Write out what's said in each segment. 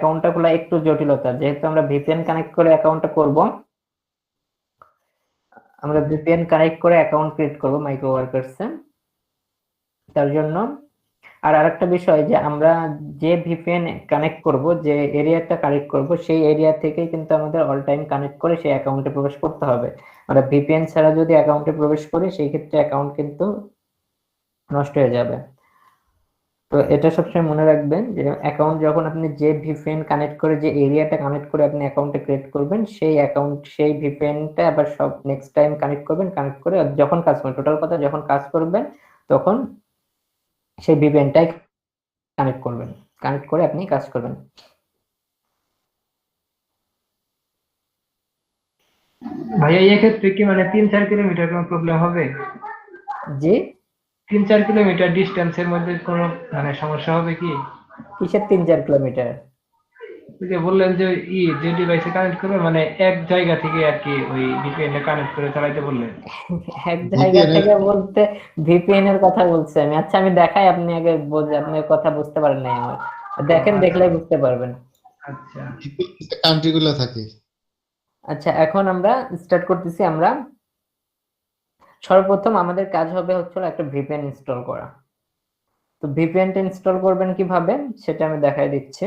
অ্যাকাউন্টটা খোলা একটু জটিলতা, যেহেতু আমরা ভিপিএন কানেক্ট করে অ্যাকাউন্টটা করব। আমরা ভিপিএন কানেক্ট করে অ্যাকাউন্ট ক্রিয়েট করব মাইক্রো ওয়ার্কার্সে। তার জন্য আর আরেকটা বিষয় যে আমরা যে ভিপিএন কানেক্ট করব, যে এরিয়াটা কানেক্ট করব, সেই এরিয়া থেকেই কিন্তু আমাদের অল টাইম কানেক্ট করে সেই অ্যাকাউন্টে প্রবেশ করতে হবে। আমরা ভিপিএন ছাড়া যদি অ্যাকাউন্টে প্রবেশ করি, সেই ক্ষেত্রে অ্যাকাউন্ট কিন্তু নষ্ট হয়ে যাবে। তো এটা সবসময় মনে রাখবেন যে অ্যাকাউন্ট যখন আপনি যে ভিপিএন কানেক্ট করে, যে এরিয়াটা কানেক্ট করে আপনি অ্যাকাউন্টে ক্রিয়েট করবেন, সেই অ্যাকাউন্ট সেই ভিপিএনটা আবার সব নেক্সট টাইম কানেক্ট করবেন। কানেক্ট করে যখন কাজ করবেন, টোটাল কথা যখন কাজ করবেন, তখন সেই ভিপিএনটাই কানেক্ট করবেন, কানেক্ট করে আপনি কাজ করবেন। ভাইয়া এক্ষেত্রে কি মানে 3-4 কিলোমিটার কোনো প্রবলেম হবে? জি? 3-4 কিলোমিটার ডিস্টেন্সের মধ্যে কোনো মানে সমস্যা হবে কি? কিসের 3-4 কিলোমিটার? ওই যে বললেন যে যে ডিভাইসে কানেক্ট করবে মানে এক জায়গা থেকে আর কি ওই ভিপিএন এ কানেক্ট করে চালাইতে বললেন। এক জায়গা ভিপিএন এর থেকে বলতে ভিপিএন এর কথা বলছি আমি। আচ্ছা আমি দেখাই, আপনি আগে আপনার কথা বুঝতে পারেন নাই আমার। ও দেখেন, আচ্ছা দেখলে বুঝতে পারবেন। আচ্ছা। কান্ট্রি গুলো থাকে। আচ্ছা এখন আমরা স্টার্ট করতেছি। আমরা সর্বপ্রথম আমাদের কাজ হবে হচ্ছে একটা ভিপিএন ইনস্টল করা। তো ভিপিএনটা ইনস্টল করবেন কিভাবে সেটা আমি দেখাই দিচ্ছি।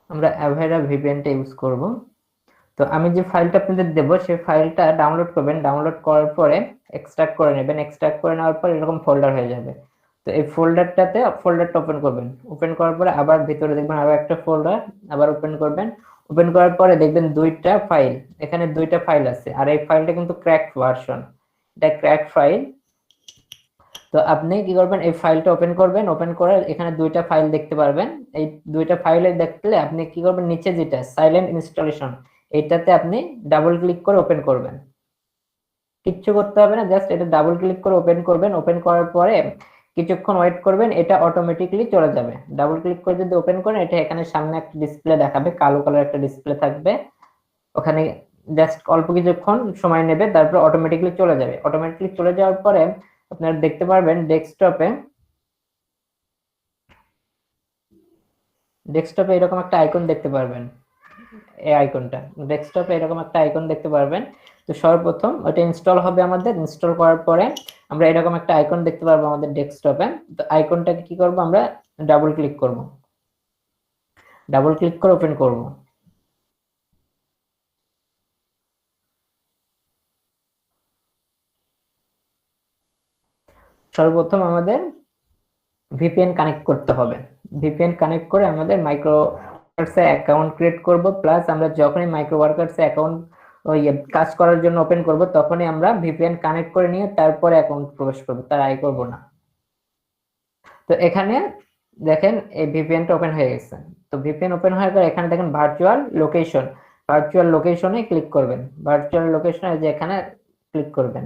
আমরা অ্যাভেরা ভিপিএনটা ইউজ করব। তো আমি যে ফাইলটা আপনাদের দেব, সেই ফাইলটা ডাউনলোড করবেন। ডাউনলোড করার পরে এক্সট্রাক্ট করে নেবেন। এক্সট্রাক্ট করে নেওয়ার পর এরকম ফোল্ডার হয়ে যাবে। তো এই ফোল্ডারটা ওপেন করবেন। ওপেন করার পরে আবার ভিতরে দেখবেন আবার একটা ফোল্ডার, আবার ওপেন করবেন। ওপেন করার পরে দেখবেন দুইটা ফাইল, এখানে দুইটা ফাইল আছে। আর এই ফাইলটা কিন্তু ক্র্যাক ভার্সন, এটা ক্র্যাক ফাইল। তো আপনি কি করবেন, এই ফাইলটা ওপেন করবেন। ওপেন করে এখানে দুইটা ফাইল দেখতে পারবেন। এই দুইটা ফাইলে দেখলে আপনি কি করবেন, নিচে যেটা সাইলেন্ট ইনস্টলেশন, এইটাতে আপনি ডাবল ক্লিক করে ওপেন করবেন। কিচ্ছু করতে হবে না, জাস্ট এটা ডাবল ক্লিক করে ওপেন করবেন। ওপেন করার পরে কিছুক্ষণ ওয়েট করবেন, এটা অটোমেটিকলি চলে যাবে। ডাবল ক্লিক করে যদি ওপেন করেন, এটা এখানে সামনে একটা ডিসপ্লে দেখাবে, কালো কালার একটা ডিসপ্লে থাকবে ওখানে। জাস্ট অল্প কিছুক্ষণ সময় নেবে, তারপর অটোমেটিকলি চলে যাবে। অটোমেটিকলি চলে যাওয়ার পরে আপনারা দেখতে পারবেন ডেস্কটপে এরকম একটা আইকন দেখতে পারবেন। এই আইকনটা, ডেস্কটপে এরকম একটা আইকন দেখতে পারবেন। তো সর্বপ্রথম ওটা ইনস্টল হবে আমাদের। ইনস্টল করার পরে আমরা এরকম একটা আইকন দেখতে পারবো আমাদের ডেস্কটপে। তো আইকনটাকে কি করব, আমরা ডাবল ক্লিক করব। ডাবল ক্লিক করে ওপেন করব। সর্বপ্রথম আমাদের ভিপিএন কানেক্ট করতে হবে। ভিপিএন কানেক্ট করে আমাদের মাইক্রো ওয়ার্কার্সে অ্যাকাউন্ট ক্রিয়েট করব। প্লাস আমরা যখনই মাইক্রো ওয়ার্কার্সে অ্যাকাউন্ট ওই কাজ করার জন্য ওপেন করব, তখনই আমরা ভিপিএন কানেক্ট করে নিয়ে তারপরে অ্যাকাউন্ট প্রবেশ করব, তার আগে করব না। তো এখানে দেখেন এই ভিপিএনটা ওপেন হয়ে গেছে। তো ভিপিএন ওপেন হওয়ার পর এখানে দেখেন ভার্চুয়াল লোকেশন, ভার্চুয়াল লোকেশনে ক্লিক করবেন। ভার্চুয়াল লোকেশনে যে এখানে ক্লিক করবেন।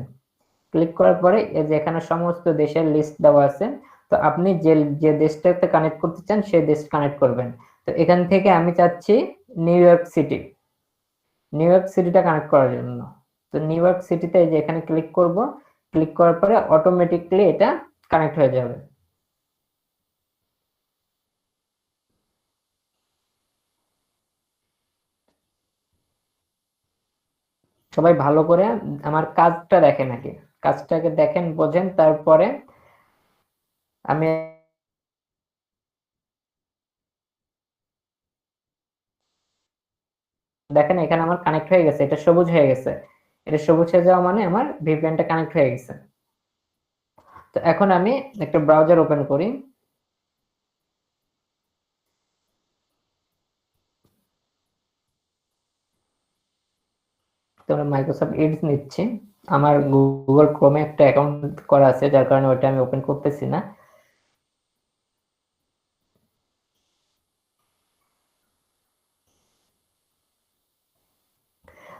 ক্লিক করার পরে এই যে এখানে সমস্ত দেশের লিস্ট দেওয়া আছে। তো আপনি যে যে দেশটাতে কানেক্ট করতে চান সেই দেশ কানেক্ট করবেন। তো এখান থেকে আমি চাচ্ছি New York city, New York সিটিটা কানেক্ট করার জন্য। তো নিউ ইয়র্ক সিটিতে যে এখানে ক্লিক করব। ক্লিক করার পরে অটোমেটিকলি এটা কানেক্ট হয়ে যাবে। সবাই ভালো করে আমার কাজটা দেখেন আগে, কাজটাকে দেখেন বোঝেন, তারপরে আমি দেখেন এখানে আমার কানেক্ট হয়ে গেছে, এটা সবুজ হয়ে গেছে। এটা সবুজ হয়ে যাওয়া মানে আমার ভিপিএনটা কানেক্ট হয়ে গেছে। তো এখন আমি একটা ব্রাউজার ওপেন করি। তো আমরা মাইক্রোসফট এডস নিচ্ছি। আমার গুগল ক্রোমে একটা অ্যাকাউন্ট করা আছে, যার কারণে ওটা আমি ওপেন করতেছি না।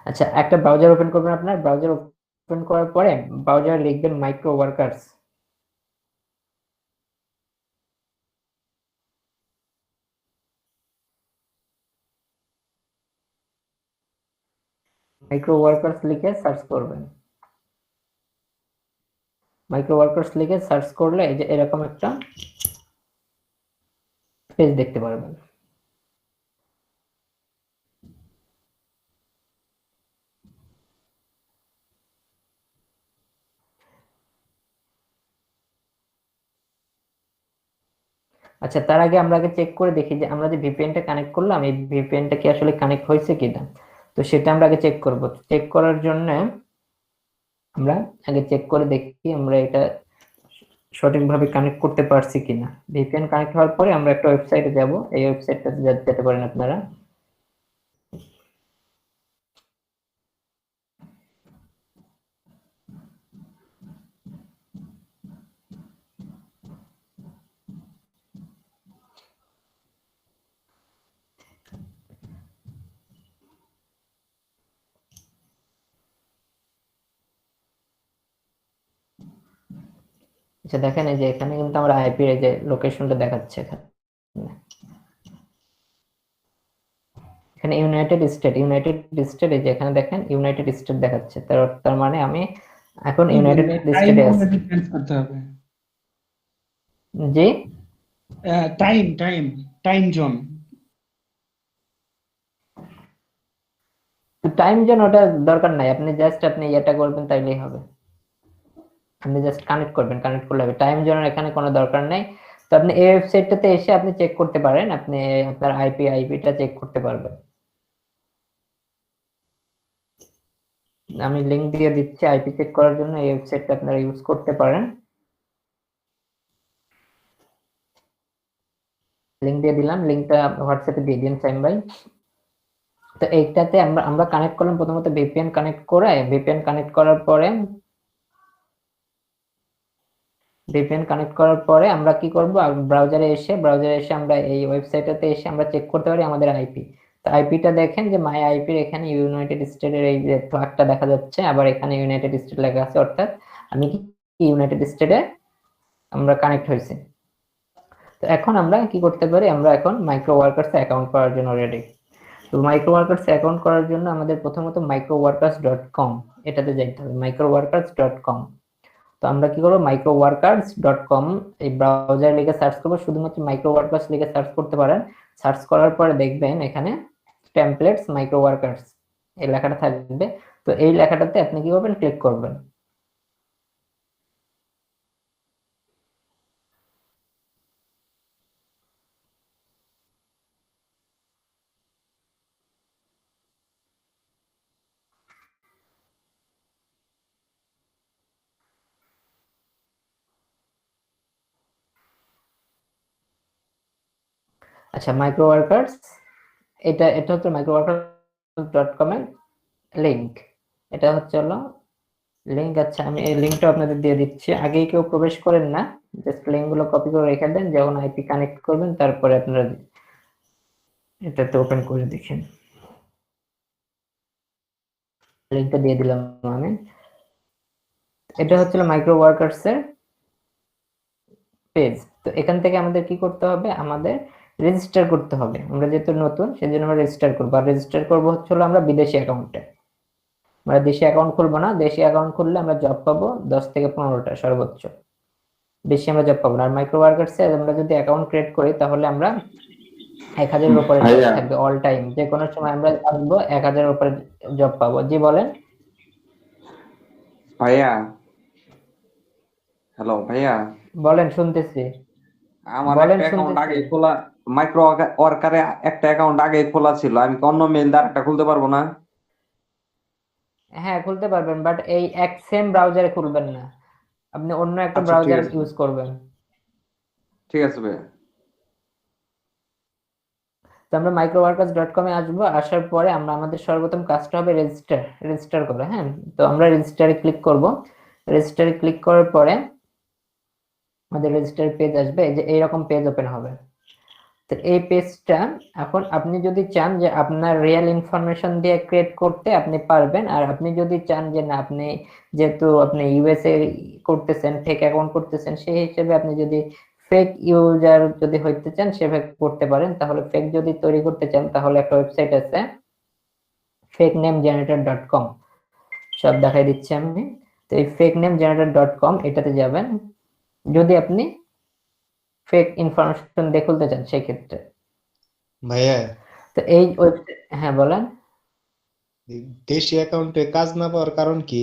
আচ্ছা, একটা ব্রাউজার ওপেন করবেন। আপনার ব্রাউজার ওপেন করার পরে ব্রাউজারে লিখবেন মাইক্রো ওয়ার্কার্স। মাইক্রো ওয়ার্কার্স লিখে সার্চ করবেন। মাইক্রো ওয়ার্কার্স লিখে সার্চ করলে এই যে এরকম একটা পেজ দেখতে পারবেন। আচ্ছা, তার আগে আমরা আগে চেক করে দেখি যে আমরা যে ভিপিএনটা কানেক্ট করলাম এই ভিপিএনটা কি আসলে কানেক্ট হয়েছে কিনা। তো সেটা আমরা আগে চেক করব। চেক করার জন্য আমরা আগে চেক করে দেখি আমরা এটা সঠিকভাবে কানেক্ট করতে পারছি কিনা। ভিপিএন কানেক্ট হওয়ার পরে আমরা একটা ওয়েবসাইটে যাব, এই ওয়েবসাইটটাতে যেতে পারেন আপনারা। আচ্ছা দেখেন, এই যে এখানে কিন্তু আমরা আইপি এর যে লোকেশনটা দেখাচ্ছে এখানে, এখানে ইউনাইটেড স্টেট এই যে এখানে দেখেন ইউনাইটেড স্টেট দেখাচ্ছে। তার মানে আমি এখন ইউনাইটেড টাইম স্টেটে কোডে আছি। ডিফারেন্স করতে হবে। জি, টাইম টাইম টাইম জোন। তো টাইম জোন ওটা দরকার নাই, আপনি জাস্ট আপনি এটা করবেন তাইলেই হবে। আপনি জাস্ট কানেক্ট করবেন, কানেক্ট করলে হবে। টাইম জোনের এখানে কোনো দরকার নাই। তো আপনি এই ওয়েবসাইটটাতে এসে আপনি চেক করতে পারেন, আপনি আপনার আইপিটা চেক করতে পারবেন। আমি লিংক দিয়ে দিচ্ছি আইপি চেক করার জন্য, এই ওয়েবসাইটটা আপনারা ইউজ করতে পারেন। লিংক দিয়ে দিলাম, লিংকটা হোয়াটসঅ্যাপে দিয়ে দিন সাইম ভাই। তো এইটাতে আমরা কানেক্ট করলাম প্রথমত ভিপিএন কানেক্ট করে, ভিপিএন কানেক্ট করার পরে আমরা কি করব, ব্রাউজারে এসে আমরা এই ওয়েবসাইটটাতে এসে আমরা চেক করতে পারি আমাদের আইপি। তো আইপিটা দেখেন যে মাই আইপির এখানে ইউনাইটেড স্টেটের এই যে ফ্ল্যাগটা দেখা যাচ্ছে, আবার এখানে ইউনাইটেড স্টেট লেখা আছে, অর্থাৎ আমি কি ইউনাইটেড স্টেটে আমরা কানেক্ট হয়েছি। তো এখন আমরা কি করতে পারি, আমরা এখন মাইক্রো ওয়ার্কার্স অ্যাকাউন্ট করার জন্য রেডি। তো মাইক্রো ওয়ার্কার্স অ্যাকাউন্ট করার জন্য আমাদের প্রথমত microworkers.com এটাতে যাইতে হবে, microworkers.com। তো আমরা কি করবো, microworkers.com এই ব্রাউজারে লিখে সার্চ করবো, শুধুমাত্র মাইক্রো ওয়ার্কার্স লিখে সার্চ করতে পারেন। সার্চ করার পরে দেখবেন এখানে টেমপ্লেটস মাইক্রো ওয়ার্কার্স এই লেখাটা থাকবে। তো এই লেখাটাতে আপনি কি করবেন, ক্লিক করবেন। আচ্ছা, মাইক্রো ওয়ার্কার্স এটা হচ্ছে microworkers.com এর লিংক, এটা হচ্ছে হলো লিংক। আচ্ছা, আমি এই লিংকটা আপনাদের দিয়ে দিচ্ছি, আগেই কেউ প্রবেশ করেন না, জাস্ট লিংক গুলো কপি করে রেখে দেন, যখন আইপি কানেক্ট করবেন তারপরে আপনারা এটাতে ওপেন করে দেখেন। লিংকটা দিয়ে দিলাম আমি। এটা হচ্ছে মাইক্রো ওয়ার্কার্স এর পেজ। তো এখান থেকে আমাদের কি করতে হবে, আমাদের রেজিস্টার করতে হবে। আমরা যেহেতু নতুন সেজন্য আমরা রেজিস্টার করবো, আর রেজিস্টার করবো হচ্ছে আমরা বিদেশি অ্যাকাউন্টে। আমরা দেশি অ্যাকাউন্ট খুলবো না, দেশি অ্যাকাউন্ট খুললে আমরা জব পাবো 10 থেকে 15টা সর্বোচ্চ, বেশি আমরা জব পাবো না। আর মাইক্রো ওয়ার্কার্সে আমরা যদি অ্যাকাউন্ট ক্রিয়েট করি তাহলে আমরা 1000-এর উপরে জব ভাইয়া থাকবে অল টাইম, যে কোনো সময় আমরা আসবো 1000-এর উপরে জব পাবো। জি বলেন। ভাইয়া হ্যালো ভাইয়া, বলেন, শুনতেছি। আমার বলেন, একটা অ্যাকাউন্ট শুনতেছি। আগে খোলা, মাইক্রো ওয়ার্কারে একটা অ্যাকাউন্ট আগে খোলা ছিল, আমি কি অন্য মেইল দ্বারা একটা খুলতে পারবো না? হ্যাঁ, খুলতে পারবেন, বাট এই এক সেম ব্রাউজারে খুলবেন না, আপনি অন্য একটা আচ্ছা ঠিক ব্রাউজার আছে, ইউজ করবেন। ঠিক আছে ভাইয়া। তো আমরা microworkers.com এ আসবো, আসার পরে আমরা আমাদের সর্বপ্রথম কাজটা হবে রেজিস্টার করা। হ্যাঁ, তো আমরা রেজিস্টারে ক্লিক করব। রেজিস্টারে ক্লিক করার পরে আমাদের রেজিস্টার পেজ আসবে, এই যে এইরকম পেজ ওপেন হবে। তো এই পেজটা এখন আপনি যদি চান যে আপনার রিয়েল ইনফরমেশন দিয়ে ক্রিয়েট করতে আপনি পারবেন, আর আপনি যদি চান যে না, আপনি যেহেতু আপনি ইউএসএ করতেছেন, ফেক অ্যাকাউন্ট করতেছেন, সেই হিসেবে আপনি যদি ফেক ইউজার যদি হইতে চান সেভাবে করতে পারেন। তাহলে ফেক যদি তৈরি করতে চান তাহলে একটা ওয়েবসাইট আছে fakenamegenerator.com সব দেখাই দিচ্ছি আমি। তো এই fakenamegenerator.com এটাতে যাবেন যদি আপনি ফেক ইনফরমেশন দিয়ে খুলতে চান সেই ক্ষেত্রে। ভাইয়া তো এই ওয়েবসাইট, হ্যাঁ বলেন। এই দেশি অ্যাকাউন্টে কাজ না পাওয়ার কারণ কি?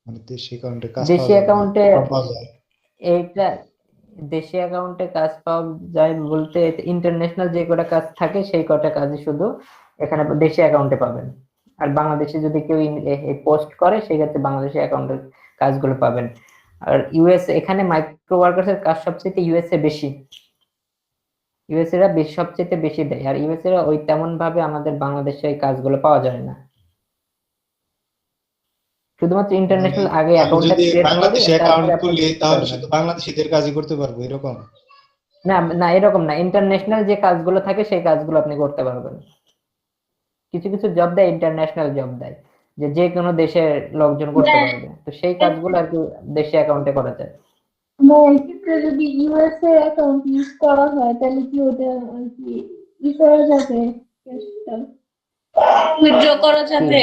মানে দেশি অ্যাকাউন্টে কাজ দেশি পাওয়া যায় না, অ্যাকাউন্টে কম পাওয়া যায়। এইটা দেশি অ্যাকাউন্টে কাজ পাওয়া যায় বলতে ইন্টারন্যাশনাল যে কটা কাজ থাকে সেই কটা কাজই শুধু এখানে দেশি অ্যাকাউন্টে পাবেন। আর বাংলাদেশে যদি কেউ পোস্ট করে সেক্ষেত্রে বাংলাদেশি অ্যাকাউন্টের কাজগুলো পাবেন। আর ইউএস এখানে মাইক্রো ওয়ার্কার্সের কাজ সবচেয়ে ইউএসএ বেশি, ইউএসএ রা সবচেয়ে বেশি দেয়। আর ইউএসএ রা ওই তেমন ভাবে আমাদের বাংলাদেশে এই কাজগুলো পাওয়া যায় না। শুধুমাত্র মানে ইন্টারন্যাশনাল আগে আমি অ্যাকাউন্টটা যদি ক্রিয়েট করে বাংলাদেশে তারপরে অ্যাকাউন্ট আপনি খুলি করতে তাহলে পারবেন। শুধু বাংলাদেশিদের কাজই করতে পারবো এরকম? না না, এরকম না, ইন্টারন্যাশনাল যে কাজগুলো থাকে সেই কাজগুলো আপনি করতে পারবেন। কিছু কিছু জব দেয়, ইন্টারন্যাশনাল জব দেয়, যে যে কোনো দেশের লোকজন করতে পারবে, তো সেই কাজগুলো আর কি দেশি অ্যাকাউন্টে করা যায়। এক্ষেত্রে যদি ইউএসএ অ্যাকাউন্ট ইউজ করা হয় তাহলে কি ওটা আর কি করা যাবে, উইথড্র করা যাবে?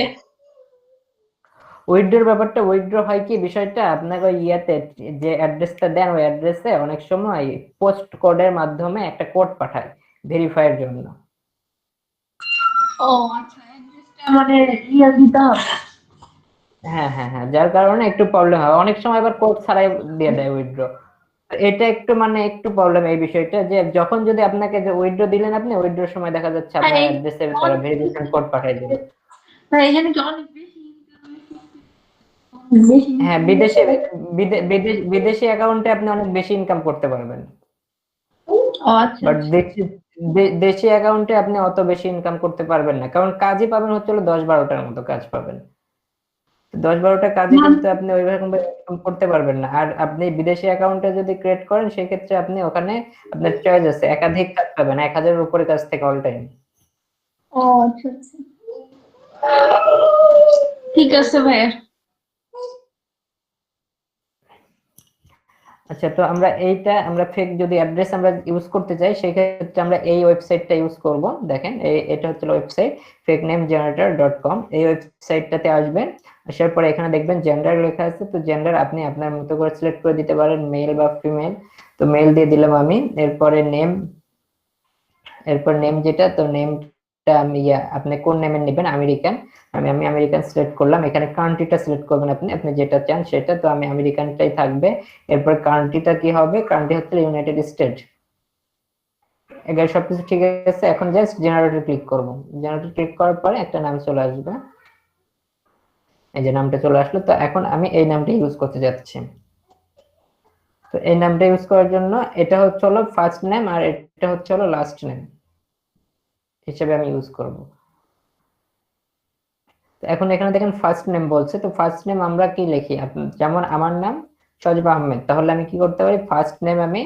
উইথড্রর ব্যাপারটা, উইথড্র হয় কি বিষয়টা, আপনাকে ওই ইয়াতে যে অ্যাড্রেসটা দেন ওই অ্যাড্রেসে অনেক সময় পোস্ট কোডের মাধ্যমে একটা কোড পাঠায় ভেরিফাইয়ের জন্য। ও আচ্ছা, অ্যাড্রেসটা মানে রিয়েল দিতে হবে। হ্যাঁ হ্যাঁ হ্যাঁ, যার কারণে একটু প্রবলেম হয়, অনেক সময় আবার কোড ছাড়াই দিয়ে দেয় উইথড্র। এটা একটু মানে একটু প্রবলেম এই বিষয়টা, যে যখন যদি আপনাকে যে উইথড্র দিলেন আপনি উইথড্রর সময় দেখা যাচ্ছে হ্যাঁ, আপনার এই অ্যাড্রেসে তারা অনেক ভেরিফিকেশন কোড পাঠিয়ে দিল। হ্যাঁ, এখানে কি অনেক বেশি হ্যাঁ, বিদেশি অ্যাকাউন্টে আপনি অনেক বেশি ইনকাম করতে পারবেন, ও আচ্ছা বাট দেশি অ্যাকাউন্টে আপনি অত বেশি ইনকাম করতে পারবেন না, কারণ কাজই পাবেন হচ্ছে হলো 10-12টার মতো কাজ পাবেন। 10-12টা কাজে কিন্তু আপনি ওইরকম ইনকাম করতে পারবেন না। আর আপনি বিদেশি অ্যাকাউন্টে যদি ক্রিয়েট করেন সেক্ষেত্রে আপনি ওখানে আপনার চয়েস আছে, একাধিক কাজ পাবেন, 1000-এর উপরে কাজ থেকে অল টাইম। ও আচ্ছা আচ্ছা, ঠিক আছে ভাইয়া। আচ্ছা, তো আমরা ফেক যদি অ্যাড্রেস আমরা ইউজ করতে চাই সেক্ষেত্রে আমরা এই ওয়েবসাইটটা ইউজ করব। দেখেন এটা হচ্ছে ওয়েবসাইট fakenamegenerator.com। এই ওয়েবসাইটটাতে আসবেন, আসার পরে এখানে দেখবেন জেন্ডার লেখা আছে। তো জেন্ডার আপনি আপনার মতো করে সিলেক্ট করে দিতে পারেন, মেল বা ফিমেল। তো মেল দিয়ে দিলাম আমি। এরপরে নেম যেটা, তো নেমটা আমি আপনি কোন নেমে নেবেন, আমেরিকান, আমি আমেরিকান সিলেক্ট করলাম। এখানে কান্ট্রিটা সিলেক্ট করবেন আপনি যেটা চান সেটা। তো আমি আমেরিকানটাই থাকবে। এরপর কান্ট্রিটা কি হবে, কান্ট্রি হচ্ছে ইউনাইটেড স্টেট। এগুলো সবকিছু ঠিক আছে। এখন জাস্ট জেনারেটর ক্লিক করব। জেনারেটর ক্লিক করার পরে একটা নাম চলে আসবে, এই যে নামটা চলে আসলো। তো এখন আমি এই নামটা ইউজ করতে যাচ্ছি। তো এই নামটা ইউজ করার জন্য এটা হচ্ছে হলো ফার্স্ট নেম আর এটা হচ্ছে হলো লাস্ট নেম হিসেবে আমি ইউজ করব। তো এখন এখানে দেখেন ফার্স্ট নেম বলছে, তো ফার্স্ট নেম আমরা কি লিখি, যেমন আমার নাম সজীব আহমেদ, তাহলে আমি কি করতে পারি, ফার্স্ট নেম আমি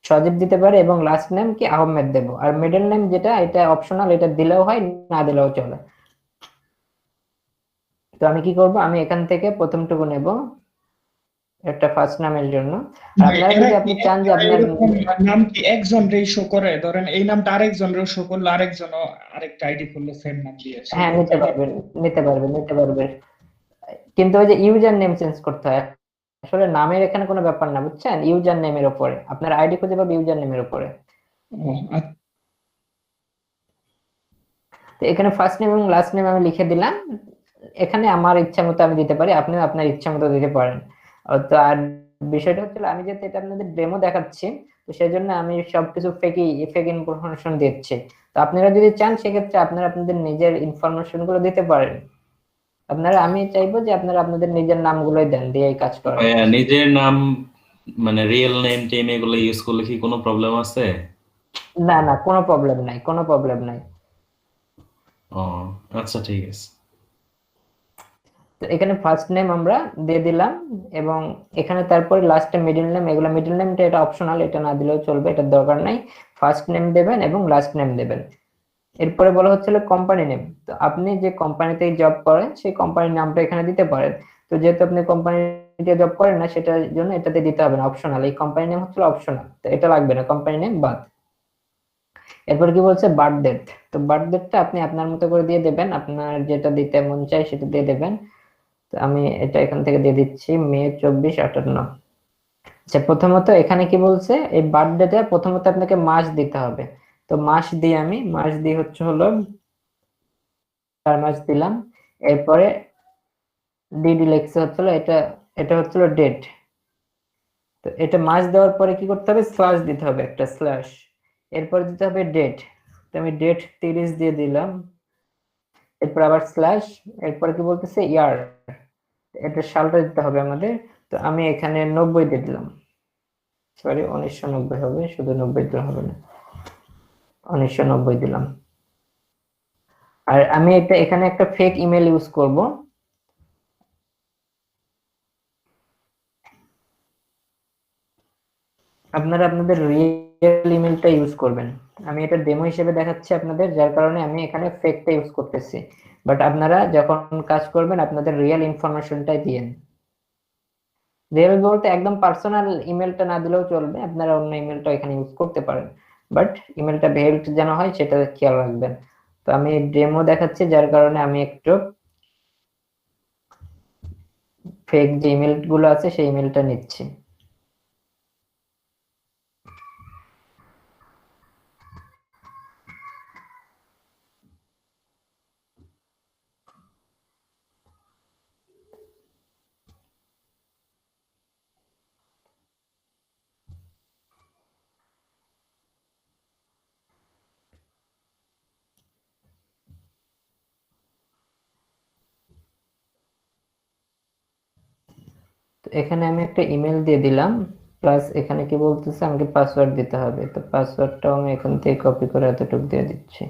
সজীব দিতে পারি এবং লাস্ট নেম কি আহমেদ দেব। আর মিডল নেম যেটা, এটা অপশনাল, এটা দিলেও হয় না দিলেও চলে। তো আমি কি করব, আমি এখান থেকে প্রথমটুকু নেব একটা ফার্স্ট নামের জন্য। আর আপনারা যদি আপনি চান যে আপনার নাম কি একজন রে শো করে, ধরেন এই নামটা আরেকজন রে শো করলো, আরেকজন আরেকটা আইডি খুললো সেম নাম দিয়ে, হ্যাঁ নিতে পারবেন, কিন্তু ওই যে ইউজার নেম চেঞ্জ করতে হয়। আসলে নামের এখানে কোনো ব্যাপার না, বুঝছেন, ইউজার নেমের উপরে আপনার আইডি খুঁজে পাবে, ইউজার নেমের উপরে। ও আচ্ছা। তো এখানে ফার্স্ট নেম এবং লাস্ট নেম আমি লিখে দিলাম। এখানে আমার ইচ্ছা মতো আমি দিতে পারি, আপনিও আপনার ইচ্ছা মতো দিতে পারেন। তো আর বিষয়টা হচ্ছে আমি যেহেতু এটা আপনাদের ডেমো দেখাচ্ছি, তো সেই জন্য আমি সবকিছু ফেক ইনফরমেশন দিচ্ছি। তো আপনারা যদি চান সেক্ষেত্রে আপনারা আপনাদের নিজের ইনফরমেশন গুলো দিতে পারেন। আমি চাইবো যে আপনারা আপনাদের নিজের নামগুলোই দেন, দিয়ে এই কাজ করেন। নিজের নাম মানে রিয়েল নেম টেম এগুলো ইউজ করলে কি কোনো প্রবলেম আছে? না না, কোনো প্রবলেম নাই। ও আচ্ছা, ঠিক আছে। তো এখানে ফার্স্ট নেম আমরা দিয়ে দিলাম এবং এখানে তারপরে লাস্টে মিডল নেম, এগুলো মিডল নেমটা এটা অপশনাল, এটা না দিলেও চলবে, এটা দরকার নাই। ফার্স্ট নেম দেবেন এবং লাস্ট নেম দেবেন। এরপরে বলা হচ্ছিল কোম্পানি নেম। তো আপনি যে কোম্পানিতে জব করেন সেই কোম্পানির নামটা এখানে দিতে পারেন। তো যেহেতু আপনি কোম্পানিতে জব করেন না সেটার জন্য এটাতে দিতে হবে না, অপশনাল। এই কোম্পানি নেম হচ্ছে অপশনাল, তো এটা লাগবে না, কোম্পানি নেম বাদ। এরপর কি বলছে বার্থ ডেট, তো বার্থ ডেটটা আপনি আপনার মতো করে দিয়ে দেবেন, আপনার যেটা দিতে মন চায় সেটা দিয়ে দেবেন। তো আমি এটা এখান থেকে দিয়ে দিচ্ছি মে 2458। আচ্ছা, প্রথমত এখানে কি বলছে, এই বার্থ ডেটে প্রথমত আপনাকে মাস দিতে হবে। তো মাস দিয়ে আমি মাস দিয়ে হচ্ছে হলো 4 মাস দিলাম। এরপরে ডিডি লেখছে হচ্ছিল এটা, এটা হচ্ছিল ডেট। তো এটা মাস দেওয়ার পরে কি করতে হবে, স্ল্যাশ দিতে হবে, একটা স্ল্যাশ। এরপর দিতে হবে ডেট, তো আমি ডেট 30 দিয়ে দিলাম। এরপর আবার স্ল্যাশ, এরপর কি বলতেছে ইয়ার, এটা সালটা দিতে হবে আমাদের। তো আমি এখানে 90 দিয়ে দিলাম, সরি 1990 হবে, শুধু 90 দিলে হবে না, 1990 দিলাম। আর আমি এটা এখানে একটা ফেক ইমেল ইউজ করব। আপনারা আপনাদের রিয়েল ইমেলটা ইউজ করবেন। আমি এটা ডেমো হিসেবে দেখাচ্ছি আপনাদের, যার কারণে আমি এখানে ফেকটা ইউজ করতেছি। বাট আপনারা যখন কাজ করবেন আপনাদের রিয়েল ইনফরমেশনটাই দিয়েন। রিয়েল বলতে একদম পার্সোনাল ইমেলটা না দিলেও চলবে, আপনারা অন্য ইমেলটা এখানে ইউজ করতে পারেন, বাট ইমেলটা ভেরিড যেন হয় সেটা খেয়াল রাখবেন। তো আমি ডেমো দেখাচ্ছি, যার কারণে আমি একটু ফেক যে ইমেল গুলো আছে সেই ইমেলটা নিচ্ছি। তো এখানে আমি একটা ইমেল দিয়ে দিলাম, প্লাস এখানে কি বলতেছে আমাকে পাসওয়ার্ড দিতে হবে। তো পাসওয়ার্ডটাও আমি এখান থেকে কপি করে এতটুকু দিয়ে দিচ্ছি,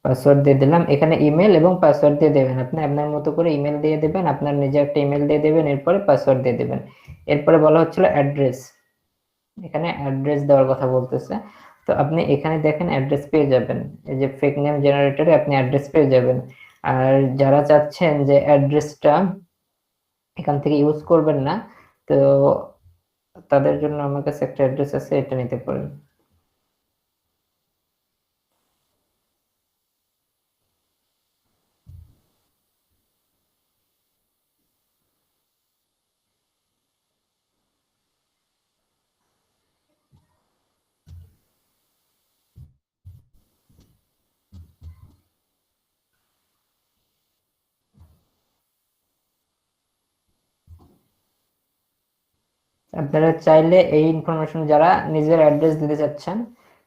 পাসওয়ার্ড দিয়ে দিলাম। এখানে ইমেল এবং পাসওয়ার্ড দিয়ে দেবেন, আপনি আপনার মতো করে ইমেল দিয়ে দেবেন, আপনার নিজে একটা ইমেল দিয়ে দেবেন, এরপরে পাসওয়ার্ড দিয়ে দেবেন। এরপরে বলা হচ্ছিল অ্যাড্রেস, এখানে অ্যাড্রেস দেওয়ার কথা বলতেছে। তো আপনি এখানে দেখেন অ্যাড্রেস পেয়ে যাবেন, এই যে ফেক নেম জেনারেটরে আপনি অ্যাড্রেস পেয়ে যাবেন। আর যারা চাচ্ছেন যে অ্যাড্রেসটা এখান থেকে ইউজ করবেন না, তো তাদের জন্য আমার কাছে একটা অ্যাড্রেস আছে, এটা নিতে পারেন। আপনারা চাইলে এই ইনফরমেশন, যারা নিজের অ্যাড্রেস দিতে চাচ্ছেন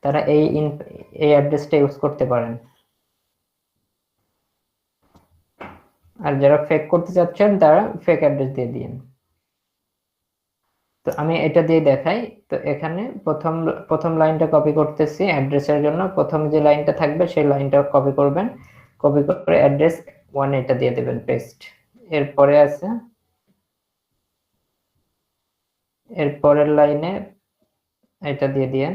তারা এই অ্যাড্রেসটা ইউজ করতে পারেন। আর যারা ফেক করতে চাচ্ছেন তারা ফেক অ্যাড্রেস দিয়ে দিন। তো আমি এটা দিয়ে দেখাই। তো এখানে প্রথম লাইনটা কপি করতেছি অ্যাড্রেসের জন্য, প্রথম যে লাইনটা থাকবে সেই লাইনটা কপি করবেন, কপি করে অ্যাড্রেস 1 এটা দিয়ে দেবেন পেস্ট। এরপরে আছে এরপরের লাইনে এটা দিয়ে দিয়েন।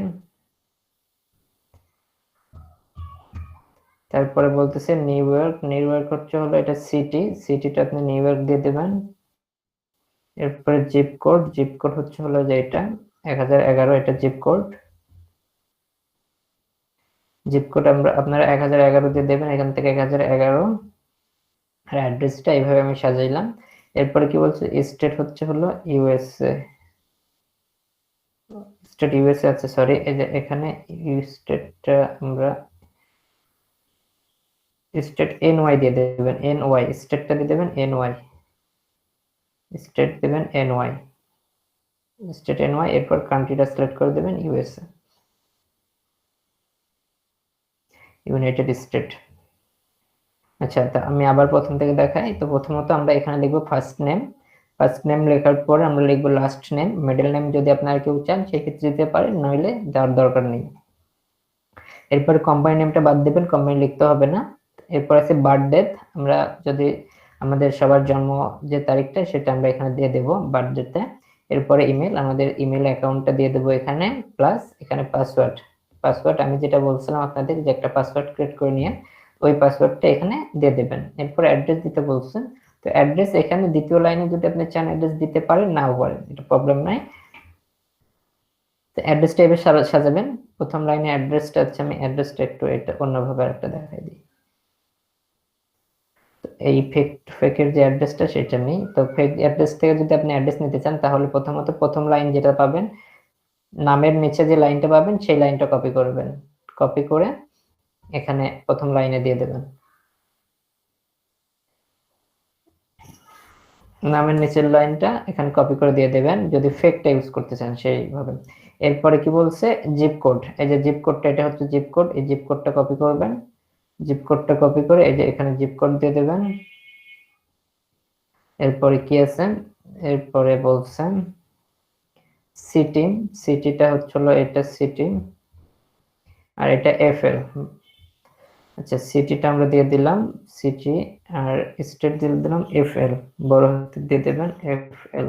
তারপরে বলতেছে নিউ ইয়র্ক, নিউ ইয়র্ক হচ্ছে হলো এটা সিটিটা আপনি নিউ ইয়র্ক দিয়ে দেবেন। এরপরে জিপ কোড হচ্ছে হলো যে এটা 1011, এটা জিপ কোড আপনারা 1011 দিয়ে দেবেন, এখান থেকে 1011। আর অ্যাড্রেসটা এইভাবে আমি সাজাইলাম। এরপরে কি বলছে, স্টেট হচ্ছে হলো ইউএসএ, স্টেট ইউএসএ আছে, সরি এই যে এখানে স্টেটটা আমরা স্টেট এনওয়াই দিয়ে দেবেন, এনওয়াই স্টেটটা দিয়ে দেবেন, এনওয়াই স্টেট দেবেন, এনওয়াই স্টেট এনওয়াই। এরপর কান্ট্রিটা সিলেক্ট করে দেবেন ইউএসএ, ইউনাইটেড স্টেট। আচ্ছা, তা আমি আবার প্রথম থেকে দেখাই। তো প্রথমত আমরা এখানে লিখবো ফার্স্ট নেম লেখার পর আমরা লিখবো লাস্ট নেম, মিডল নেম যদি আপনারা কেউ চান সেক্ষেত্রে দিতে পারেন, নইলে দেওয়ার দরকার নেই। এরপর কোম্পানি নেমটা বাদ দেবেন, কোম্পানি লিখতে হবে না। এরপর আছে বার্থ ডেট, আমরা যদি আমাদের সবার জন্ম যে তারিখটা সেটা আমরা এখানে দিয়ে দেবো বার্থ ডেটে। এরপরে ইমেল, আমাদের ইমেল অ্যাকাউন্টটা দিয়ে দেবো এখানে, প্লাস এখানে পাসওয়ার্ড আমি যেটা বলছিলাম আপনাদের যে একটা পাসওয়ার্ড ক্রিয়েট করে নিয়ে ওই পাসওয়ার্ডটা এখানে দিয়ে দেবেন। এরপর অ্যাড্রেস দিতে বলছেন, তো অ্যাড্রেস এখানে দ্বিতীয় লাইনে যদি আপনি চান অ্যাড্রেস দিতে পারেন, নাও পারেন, এটা প্রবলেম নাই। তো তো অ্যাড্রেসটা এভাবে সাজাবেন। প্রথম লাইনে অ্যাড্রেসটা হচ্ছে, আমি অ্যাড্রেসটা একটু এটা অন্যভাবে একটা দেখাই দিই। এই ফেকের যে অ্যাড্রেসটা সেটা নেই। তো ফেক অ্যাড্রেস থেকে যদি আপনি অ্যাড্রেস নিতে চান তাহলে প্রথমত প্রথম লাইন যেটা পাবেন, নামের নিচে যে লাইনটা পাবেন সেই লাইনটা কপি করবেন। কপি করে এখানে প্রথম লাইনে দিয়ে দেবেন, নামের নিচের লাইনটা এখানে কপি করে দিয়ে দেবেন যদি ফেকটা ইউজ করতে চান সেইভাবে। এরপরে কি বলছে, জিপ কোড। এই যে জিপ কোডটা, এটা হচ্ছে জিপ কোড। এই জিপ কোডটা কপি করবেন। জিপ কোডটা কপি করে এই যে এখানে জিপ কোড দিয়ে দেবেন। এরপরে কি আছে, এরপরে বলছেন সিটি। সিটিটা হচ্ছিল এটা সিটি, আর এটা এফএল। আচ্ছা, সিটিটা আমরা দিয়ে দিলাম সিটি, আর স্টেট দিয়ে দিলাম এফএল, বড় হাতে দিয়ে দেবেন এফএল,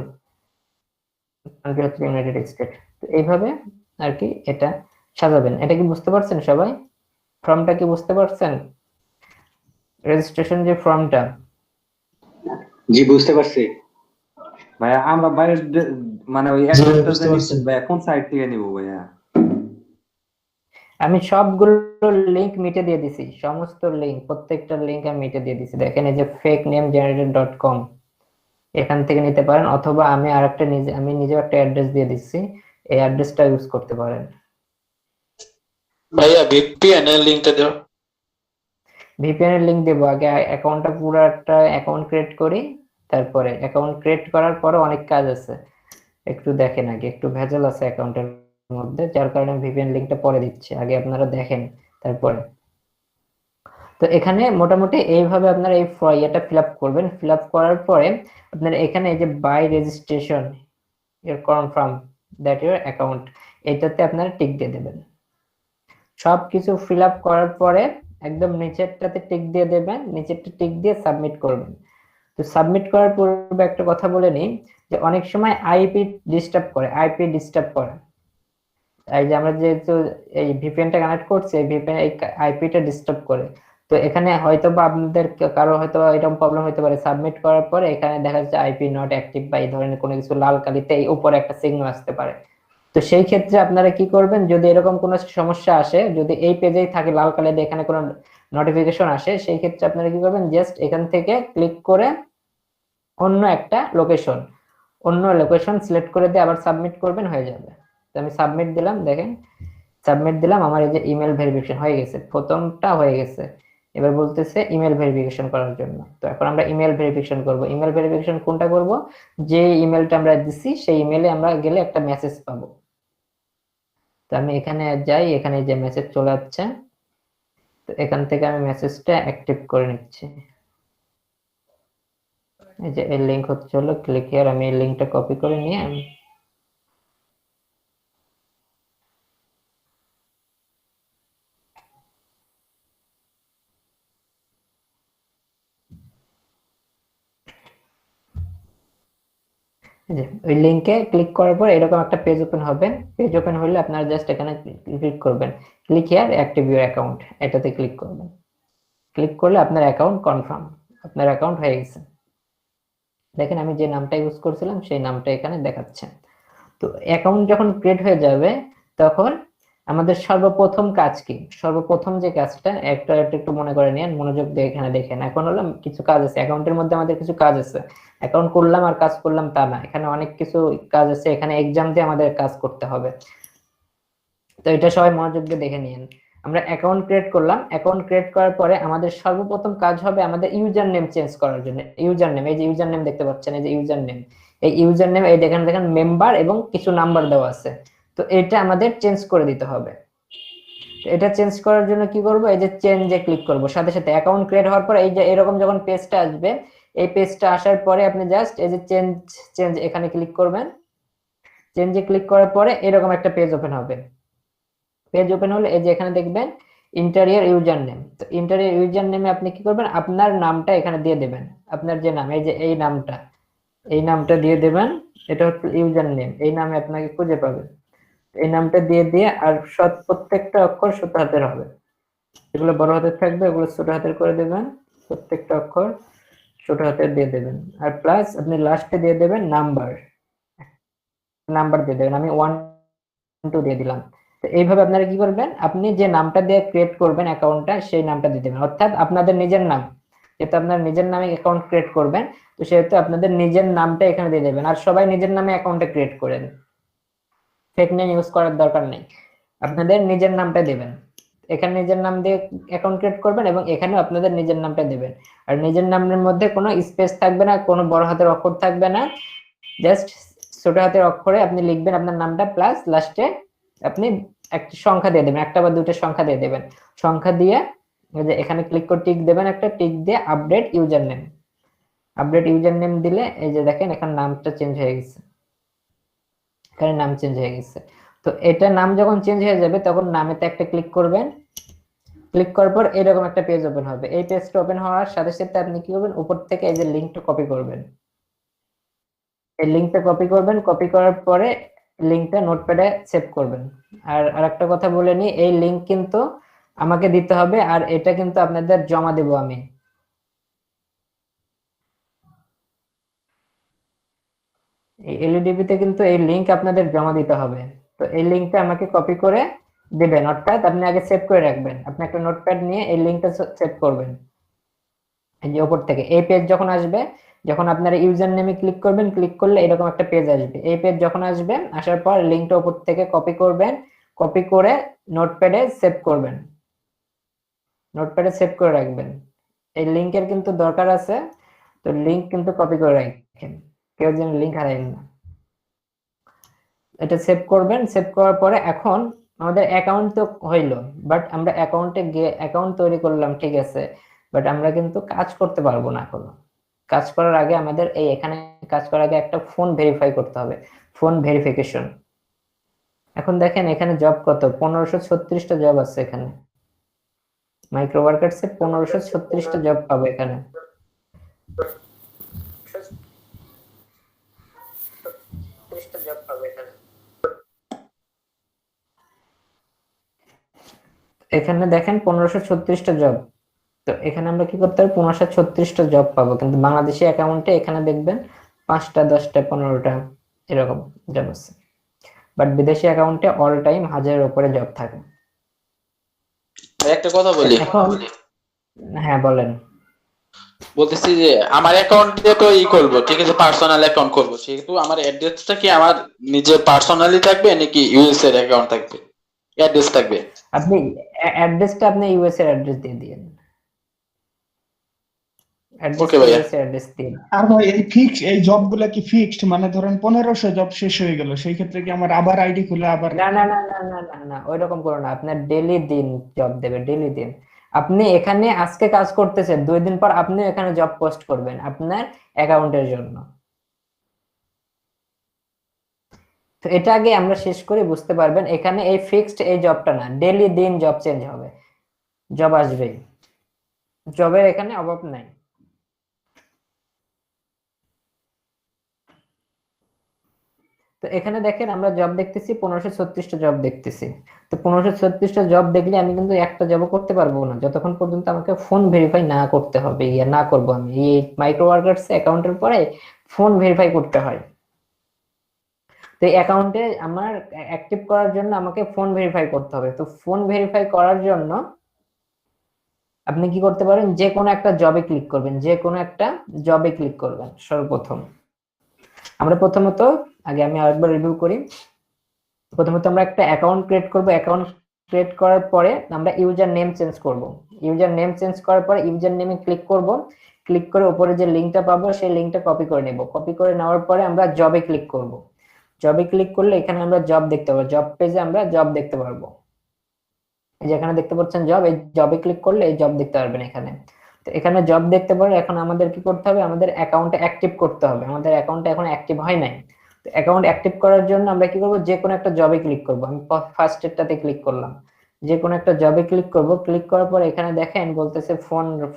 কান্ট্রি হচ্ছে ইউনাইটেড স্টেট। তো এইভাবে আর কি এটা সাজাবেন। এটা কি বুঝতে পারছেন সবাই? ফর্মটা কি বুঝতে পারছেন? রেজিস্ট্রেশন যে ফর্মটা, জি বুঝতে পারছি। ভাইয়া আমরা বাইরের মানে ওই জি, অ্যাড্রেসটা বুঝতে পারছি। ভাইয়া কোন সাইট থেকে নিব ভাইয়া? আমি সবগুলো লিংক মিটে দিয়ে দিছি, সমস্ত লিংক, প্রত্যেকটা লিংক আমি মিটে দিয়ে দিছি। দেখেন এই যে fakenamegenerator.com, এখান থেকে নিতে পারেন, অথবা আমি আরেকটা আমি নিজেও একটা অ্যাড্রেস দিয়ে দিচ্ছি, এই অ্যাড্রেসটা ইউজ করতে পারেন। ভাইয়া ভিপিএন এর লিংকটা দাও। ভিপিএন এর লিংক দেবো, আগে অ্যাকাউন্টটা পুরো একটা অ্যাকাউন্ট ক্রিয়েট করি, তারপরে অ্যাকাউন্ট ক্রিয়েট করার পরে অনেক কাজ আছে, একটু দেখেন আগে, একটু ভেজাল আছে অ্যাকাউন্টের মধ্যে, যার কারণে ভিপিএন লিংকটা পরে দিচ্ছি, আগে আপনারা দেখেন তারপরে। তো এখানে মোটামুটি এইভাবে আপনারা এই ইয়েটা ফিল আপ করবেন। ফিল আপ করার পরে আপনারা এখানে এই যে by registration your confirm that your account, এটাতে আপনারা টিক দিয়ে দেবেন। সবকিছু ফিল আপ করার পরে একদম নিচেরটাতে টিক দিয়ে দেবেন, নিচেরটা টিক দিয়ে সাবমিট করবেন। তো সাবমিট করার পূর্বে একটা কথা বলে নিই, যে অনেক সময় আইপি ডিস্টার্ব করে। এই যে আমরা যেহেতু এই ভিপিএনটা কানেক্ট করছি, এই ভিপিএন এই আইপিটা ডিস্টার্ব করে। তো এখানে হয়তো বা আপনাদের কারো হয়তো এরকম প্রবলেম হতে পারে, সাবমিট করার পরে এখানে দেখা যাচ্ছে আইপি নট অ্যাক্টিভ বা এই ধরনের কোনো কিছু লাল কালিতে এই উপরে একটা সিগন্যাল আসতে পারে। তো সেই ক্ষেত্রে আপনারা কি করবেন, যদি এরকম কোনো সমস্যা আসে, যদি এই পেজেই থাকে লাল কালিতে এখানে কোনো নোটিফিকেশন আসে, সেই ক্ষেত্রে আপনারা কি করবেন, জাস্ট এখান থেকে ক্লিক করে অন্য লোকেশন সিলেক্ট করে দিয়ে আবার সাবমিট করবেন, হয়ে যাবে। তো আমি সাবমিট দিলাম, দেখেন সাবমিট দিলাম, আমার এই যে ইমেল ভেরিফিকেশন হয়ে গেছে, প্রথমটা হয়ে গেছে। এবার বলতেছে ইমেল ভেরিফিকেশন করার জন্য। তো এখন আমরা ইমেল ভেরিফিকেশন করব। ইমেল ভেরিফিকেশন কোনটা করব, যে ইমেলটা আমরা দিছি সেই ইমেলে আমরা গেলে একটা মেসেজ পাবো। তো আমি এখানে যাই, এখানে যে মেসেজ চলে আসছে, তো এখান থেকে আমি মেসেজটা অ্যাক্টিভ করে নিচ্ছি। এই যে এই লিংক হচ্ছে হলো ক্লিক হিয়ার, আমি এই লিংকটা কপি করে নিয়ে আমি ওই লিংকে ক্লিক করার পর এরকম একটা পেজ ওপেন হবে। পেজ ওপেন হলে আপনারা জাস্ট এখানে ক্লিক করবেন, click here active your account, এটাতে ক্লিক করবেন। ক্লিক করলে আপনার অ্যাকাউন্ট কনফার্ম, আপনার অ্যাকাউন্ট হয়ে গেছে। দেখেন আমি যে নামটা ইউজ করছিলাম সেই নামটা এখানে দেখাচ্ছে। তো অ্যাকাউন্ট যখন ক্রিয়েট হয়ে যাবে তখন আমাদের সর্বপ্রথম কাজ কি, সর্বপ্রথম যে কাজটা একটা একটু মনে করে নিন, মনোযোগ দিয়ে এখানে দেখেন। এখন হলো কিছু কাজ আছে অ্যাকাউন্টের মধ্যে, আমাদের কিছু কাজ আছে। অ্যাকাউন্ট করলাম আর কাজ করলাম তা না, এখানে অনেক কিছু কাজ আছে, এখানে এক্সাম দিয়ে আমাদের কাজ করতে হবে। তো এটা সবাই মনোযোগ দিয়ে দেখে নিন। আমরা অ্যাকাউন্ট ক্রিয়েট করলাম, অ্যাকাউন্ট ক্রিয়েট করার পরে আমাদের সর্বপ্রথম কাজ হবে আমাদের ইউজার নেম চেঞ্জ করার জন্য। ইউজার নেম, এই যে ইউজার নেম দেখতে পাচ্ছেন, এই যে ইউজার নেম, এই ইউজার নেম, এই দেখেন মেম্বার এবং কিছু নাম্বার দেওয়া আছে। তো এটা আমাদের চেঞ্জ করে দিতে হবে। এটা চেঞ্জ করার জন্য কি করব, এই যে চেঞ্জে ক্লিক করব। সাথে সাথে অ্যাকাউন্ট ক্রিয়েট হওয়ার পর এই যে এরকম যখন পেজটা আসবে, এই পেজটা আসার পরে আপনি জাস্ট এই যে চেঞ্জ এখানে ক্লিক করবেন। চেঞ্জে ক্লিক করার পরে এরকম একটা পেজ ওপেন হবে। পেজ ওপেন হলে এই যে এখানে দেখবেন ইন্টারিয়ার ইউজার নেম। তো ইন্টারিয়ার ইউজার নেমে আপনি কি করবেন, আপনার নামটা এখানে দিয়ে দেবেন, আপনার যে নাম, এই যে এই নামটা দিয়ে দেবেন। এটা হচ্ছে ইউজার নেম, এই নামে আপনাকে খুঁজে পাবেন। এই নামটা দিয়ে আর প্রত্যেকটা অক্ষর ছোট হাতের হবে, এগুলো বড় হাতের থাকবে, এগুলো ছোট হাতের করে দেবেন। প্রত্যেকটা অক্ষর ছোট হাতের দিয়ে দেবেন, আর প্লাস আপনি লাস্টে দিয়ে দেবেন নাম্বার দিয়ে দেবেন। আমি 1 2 দিয়ে দিলাম। তো এইভাবে আপনারা কি করবেন, আপনি যে নামটা দিয়ে ক্রিয়েট করবেন অ্যাকাউন্টটা সেই নামটা দিয়ে দেবেন, অর্থাৎ আপনাদের নিজের নাম, যেহেতু আপনার নিজের নামে অ্যাকাউন্ট ক্রিয়েট করবেন তো সেহেতু আপনাদের নিজের নামটা এখানে দিয়ে দেবেন। আর সবাই নিজের নামে অ্যাকাউন্টটা ক্রিয়েট করেন, ফেক নেম ইউজ করার দরকার নেই, আপনাদের নিজের নামটা দেবেন। এখানে নিজের নাম দিয়ে অ্যাকাউন্ট ক্রিয়েট করবেন এবং এখানে আপনাদের নিজের নামটা দেবেন। আর নিজের নামের মধ্যে কোনো স্পেস থাকবে না, কোনো বড় হাতের অক্ষর থাকবে না, জাস্ট ছোট হাতের অক্ষরে আপনি লিখবেন আপনার নামটা, প্লাস লাস্টে আপনি একটা সংখ্যা দিয়ে দেবেন, একটা বা দুটো সংখ্যা দিয়ে দেবেন। সংখ্যা দিয়ে যে এখানে ক্লিক করে টিক দেবেন, একটা টিক দিয়ে update user name, update user name দিলে এই যে দেখেন এখানে নামটা চেঞ্জ হয়ে গেছে, এখানে নাম চেঞ্জ হয়ে গেছে। তো এটা নাম যখন চেঞ্জ হয়ে যাবে তখন নামেতে একটা ক্লিক করবেন, ক্লিক করার পর এরকম একটা পেজ ওপেন হবে। এই পেজটা ওপেন হওয়ার সাথে সাথে আপনি কি করবেন, উপর থেকে এই যে লিংকটা কপি করবেন, এই লিংকটা কপি করবেন, কপি করার পরে লিংকটা নোটপ্যাডে সেভ করবেন। আর আরেকটা কথা বলে নি, এই লিংক কিন্তু আমাকে দিতে হবে, আর এটা কিন্তু আপনাদের জমা দেব আমি। এই এলইডিবি তে কিন্তু এই লিংক আপনাদের জমা দিতে হবে। তো এই লিংকটা আমাকে কপি করে দিবেন, অর্থাৎ আপনি আগে সেভ করে রাখবেন। আপনি একটা নোটপ্যাড নিয়ে এই লিংকটা সেভ করবেন। এই যে উপর থেকে এই পেজ যখন আসবে, যখন আপনারা ইউজার নেমে ক্লিক করবেন, ক্লিক করলে এরকম একটা পেজ আসবে। এই পেজ যখন আসবে, আসার পর লিংকটা উপর থেকে কপি করবেন, কপি করে নোটপ্যাডে সেভ করবেন, নোটপ্যাডে সেভ করে রাখবেন। এই লিংকের কিন্তু দরকার আছে, তো লিংক কিন্তু কপি করে রাখেন, কেউ যেন লিংক হারায় না। এটা সেভ করবেন, সেভ করার পরে এখন আমাদের অ্যাকাউন্ট তো হইলো, বাট আমরা অ্যাকাউন্টে গিয়ে অ্যাকাউন্ট তৈরি করলাম, ঠিক আছে, বাট আমরা কিন্তু কাজ করতে পারবো না এখনো। কাজ করার আগে আমাদের এই এখানে কাজ করার আগে একটা ফোন ভেরিফাই করতে হবে, ফোন ভেরিফিকেশন। এখন দেখেন এখানে জব কত, 1536টা জব আছে এখানে, মাইক্রো ওয়ার্কার্সে 1536টা জব পাবো এখানে। এখানে দেখেন 1536টা জব। তো এখানে আমরা কি করতে হবে, 1536টা জব পাবো, কিন্তু বাংলাদেশি অ্যাকাউন্টে এখানে দেখবেন 5টা 10টা 15টা এরকম জব আছে, বাট বিদেশি অ্যাকাউন্টে অল টাইম 1000-এর উপরে জব থাকে। একটা কথা বলি, এখন হ্যাঁ বলেন। বলতেছি যে আমার অ্যাকাউন্ট দিয়ে তো করবো, ঠিক আছে, পার্সোনাল অ্যাকাউন্ট করবো, সেহেতু আমার অ্যাড্রেসটা কি আমার নিজের পার্সোনালি থাকবে নাকি ইউএস এর অ্যাকাউন্ট থাকবে, অ্যাড্রেস থাকবে? আপনি অ্যাড্রেসটা আপনি ইউএস এর অ্যাড্রেস দিয়ে দিন, ওকে ভাইয়া। অ্যাড্রেস দিন। আর ভাই এই ফিক্স এই জব গুলা কি ফিক্সড, মানে ধরেন 1500 জব শেষ হয়ে গেল, সেই ক্ষেত্রে কি আমার আবার আইডি খুলে আবার? না না না না না না না, ওইরকম করো না, আপনার ডেইলি দিন জব দেবে, ডেইলি দিন। আপনি এখানে আজকে কাজ করতেছেন, 2 দিন পর আপনি এখানে জব পোস্ট করবেন আপনার অ্যাকাউন্টের জন্য। তো এটা আগে আমরা শেষ করে বুঝতে পারবেন, এখানে এই ফিক্সড এই জবটা না, ডেইলি দিন জব চেঞ্জ হবে, জব আসবে, জবের এখানে অভাব নাই। তো এখানে দেখেন আমরা জব দেখতেছি 1536টা জব দেখতেছি। তো 1536টা জব দেখলে আমি কিন্তু একটা জবও করতে পারবো না যতক্ষণ পর্যন্ত আমাকে ফোন ভেরিফাই না করতে হবে, ইয়া না করবো আমি। এই মাইক্রো ওয়ার্কার্স অ্যাকাউন্টের পরে ফোন ভেরিফাই করতে হয়। তো এই অ্যাকাউন্টে আমার অ্যাক্টিভ করার জন্য আমাকে ফোন ভেরিফাই করতে হবে। তো ফোন ভেরিফাই করার জন্য আপনি কি করতে পারেন, যে কোনো একটা জবে ক্লিক করবেন, যে কোনো একটা জবে ক্লিক করবেন। সর্বপ্রথম আমরা প্রথমত আগে আমি আরেকবার রিভিউ করি। প্রথমত আমরা একটা অ্যাকাউন্ট ক্রিয়েট করব, অ্যাকাউন্ট ক্রিয়েট করার পরে আমরা ইউজার নেম চেঞ্জ করব। ইউজার নেম চেঞ্জ করার পরে ইউজার নেমে ক্লিক করব, ক্লিক করে উপরে যে লিংকটা পাবো সেই লিংকটা কপি করে নেব। কপি করে নেওয়ার পরে আমরা জবে ক্লিক করব। জবে ক্লিক করলে এখানে আমরা জব দেখতে পাবো, জব পেজে আমরা জব দেখতে পারবো। যেখানে দেখতে পাচ্ছেন জব, এই জবে ক্লিক করলে এই জব দেখতে পারবেন এখানে। তো এখানে জব দেখতে পারলে এখন আমাদের কি করতে হবে, আমাদের অ্যাকাউন্টে অ্যাক্টিভ করতে হবে। আমাদের অ্যাকাউন্টে এখন অ্যাক্টিভ হয় নাই। তো অ্যাকাউন্ট অ্যাক্টিভ করার জন্য আমরা কি করব, যে কোনো একটা জবে ক্লিক করব। আমি ফার্স্ট এরটাতে ক্লিক করলাম, যে কোনো একটা জবে ক্লিক করব। ক্লিক করার পর এখানে দেখেন বলতেছে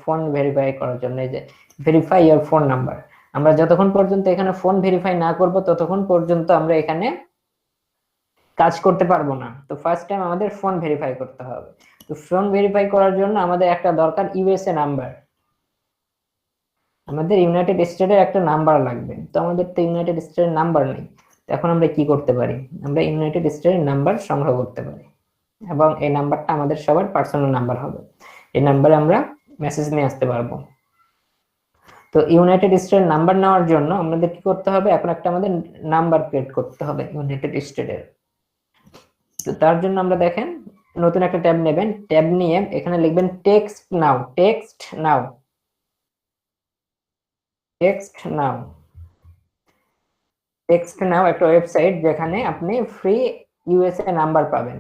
ফোন ভেরিফাই করার জন্য, এই যে ভেরিফাই ইওর ফোন নাম্বার। আমরা যতক্ষণ পর্যন্ত এখানে ফোন ভেরিফাই না করব ততক্ষণ পর্যন্ত আমরা এখানে কাজ করতে পারবো না। তো ফার্স্ট টাইম আমাদের ফোন ভেরিফাই করতে হবে। তো ফোন ভেরিফাই করার জন্য আমাদের একটা দরকার ইউএসএ নাম্বার, আমাদের ইউনাইটেড স্টেটের একটা নাম্বার লাগবে। তো আমাদের তো ইউনাইটেড স্টেটের নাম্বার নেই। এখন আমরা কি করতে পারি, আমরা ইউনাইটেড স্টেটের নাম্বার সংগ্রহ করতে পারি এবং এই নাম্বারটা আমাদের সবার পার্সোনাল নাম্বার হবে। এই নাম্বারে আমরা মেসেজ নিয়ে আসতে পারবো। তো ইউনাইটেড স্টেটের নাম্বার নেওয়ার জন্য আমাদের কি করতে হবে, এখন একটা আমাদের নাম্বার ক্রিয়েট করতে হবে ইউনাইটেড স্টেটের। তো তার জন্য আমরা দেখেন নতুন একটা ট্যাব নেবেন, ট্যাব নিয়ে এখানে লিখবেন টেক্সট নাও, টেক্সট নাও, টেক্সট নাও। টেক্সট নাও একটা ওয়েবসাইট যেখানে আপনি ফ্রি ইউএসএ নাম্বার পাবেন।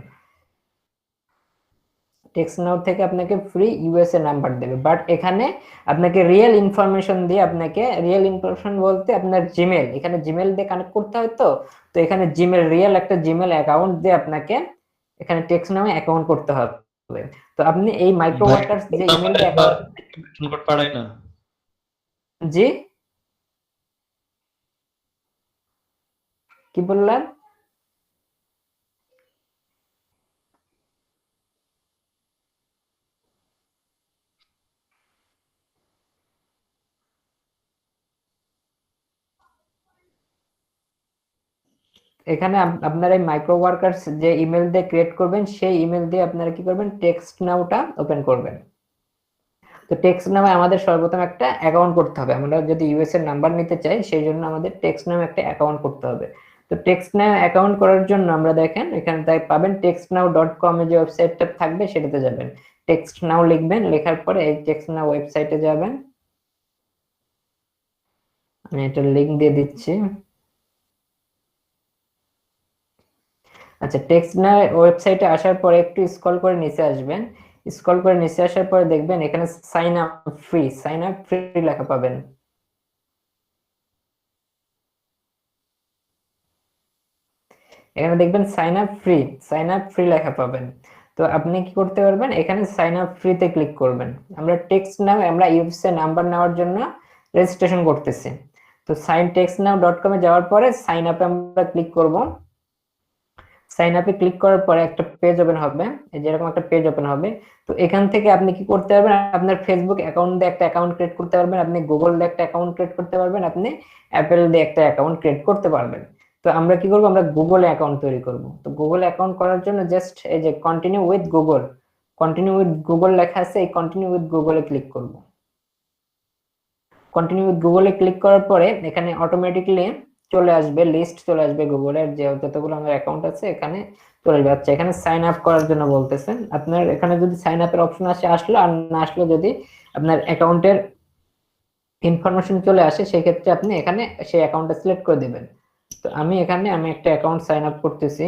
টেক্সট নাও থেকে আপনাকে ফ্রি ইউএসএ নাম্বার দেবে, বাট এখানে আপনাকে রিয়েল ইনফরমেশন দিয়ে, আপনাকে রিয়েল ইনফরমেশন বলতে আপনার জিমেল, এখানে জিমেল দিয়ে কানেক্ট করতে হয়। তো তো এখানে জিমেল, রিয়েল একটা জিমেল অ্যাকাউন্ট দিয়ে আপনাকে এখানে টেক্সট নামে অ্যাকাউন্ট করতে হবে। তো আপনি এই মাইক্রো ওয়ার্কার্স যে ইমেল দিয়ে অ্যাকাউন্ট কোড পাঠাই না। জি কি বললেন? এখানে আপনার এই মাইক্রো ওয়ার্কার্স যে ইমেল দিয়ে ক্রিয়েট করবেন, সেই ইমেল দিয়ে আপনারা কি করবেন, টেক্সট নাওটা ওপেন করবেন। তো টেক্সট নামে আমাদের সর্বপ্রথম একটা অ্যাকাউন্ট করতে হবে। আমরা যদি ইউএস এর নাম্বার নিতে চাই সেই জন্য আমাদের টেক্সট নামে একটা অ্যাকাউন্ট করতে হবে। তো টেক্সট নামে অ্যাকাউন্ট করার জন্য আমরা দেখেন এখানে তাই পাবেন textnow.com এ যে ওয়েবসাইটটা থাকবে সেটাতে যাবেন, টেক্সট নাও লিখবেন, লেখার পরে এই টেক্সট নাও ওয়েবসাইটে যাবেন। আমি এটা লিংক দিয়ে দিচ্ছি। আচ্ছা, টেক্সট নাও ওয়েবসাইটে আসার পরে একটু স্ক্রল করে নিচে আসবেন। স্ক্রল করে নিচে আসার পরে দেখবেন এখানে সাইন আপ ফ্রি লেখা পাবেন। এখানে দেখবেন সাইন আপ ফ্রি লেখা পাবেন। তো আপনি কি করতে পারবেন, এখানে সাইন আপ ফ্রিতে ক্লিক করবেন। আমরা টেক্সট নাও, আমরা ইউএসএ নাম্বার নেওয়ার জন্য রেজিস্ট্রেশন করতেছি। তো textnow.com এ যাওয়ার পরে সাইন আপে আমরা ক্লিক করব। সাইন আপে ক্লিক করার পরে একটা পেজ ওপেন হবে, এই যে এরকম একটা পেজ ওপেন হবে। তো এখান থেকে আপনি কি করতে পারবেন, আপনার ফেসবুক অ্যাকাউন্ট দিয়ে একটা অ্যাকাউন্ট ক্রিয়েট করতে পারবেন, আপনি গুগল দিয়ে একটা অ্যাকাউন্ট ক্রিয়েট করতে পারবেন, আপনি অ্যাপেল দিয়ে একটা অ্যাকাউন্ট ক্রিয়েট করতে পারবেন। তো আমরা কি করব, আমরা গুগল অ্যাকাউন্ট তৈরি করব। তো গুগল অ্যাকাউন্ট করার জন্য জাস্ট এই যে কন্টিনিউ উইথ গুগল লেখা আছে, এই কন্টিনিউ উইথ গুগলে ক্লিক করব। কন্টিনিউ উইথ গুগলে ক্লিক করার পরে এখানে অটোমেটিক্যালি চলে আসবে, লিস্ট চলে আসবে গুগলের যে যতগুলো আমার অ্যাকাউন্ট আছে এখানে চলে আসবে। আচ্ছা, এখানে সাইন আপ করার জন্য বলতেছেন, আপনার এখানে যদি সাইন আপের অপশন আসলো, আর না আসলে যদি আপনার অ্যাকাউন্টের ইনফরমেশন চলে আসে সেই ক্ষেত্রে আপনি এখানে সেই অ্যাকাউন্টটা সিলেক্ট করে দিবেন। তো আমি এখানে একটা অ্যাকাউন্ট সাইন আপ করতেছি।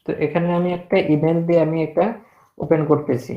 তো এখানে আমি একটা ইমেল দিয়ে আমি এটা ওপেন করতেছি।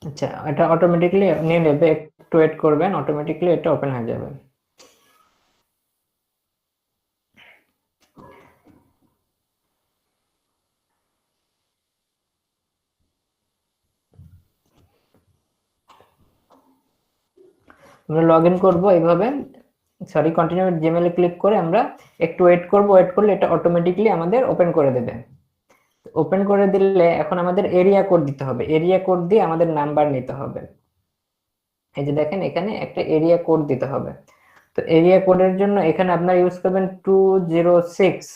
আচ্ছা, এটা অটোমেটিক্যালি নিয়ে নেবে, একটু ওয়েট করবেন, অটোমেটিক্যালি এটা ওপেন হয়ে যাবে। আমরা লগ ইন করবো এইভাবে, সরি কন্টিনিউ জিমেইলে ক্লিক করে আমরা একটু ওয়েট করব, ওয়েট করলে এটা অটোমেটিক্যালি আমাদের ওপেন করে দেবে। ওপেন করে দিলে এখন আমাদের এরিয়া কোড দিতে হবে, এরিয়া কোড দিয়ে আমাদের নাম্বার নিতে হবে। এই যে দেখেন এখানে একটা এরিয়া কোড দিতে হবে। তো এরিয়া কোডের জন্য এখানে আপনারা ইউজ করবেন 206।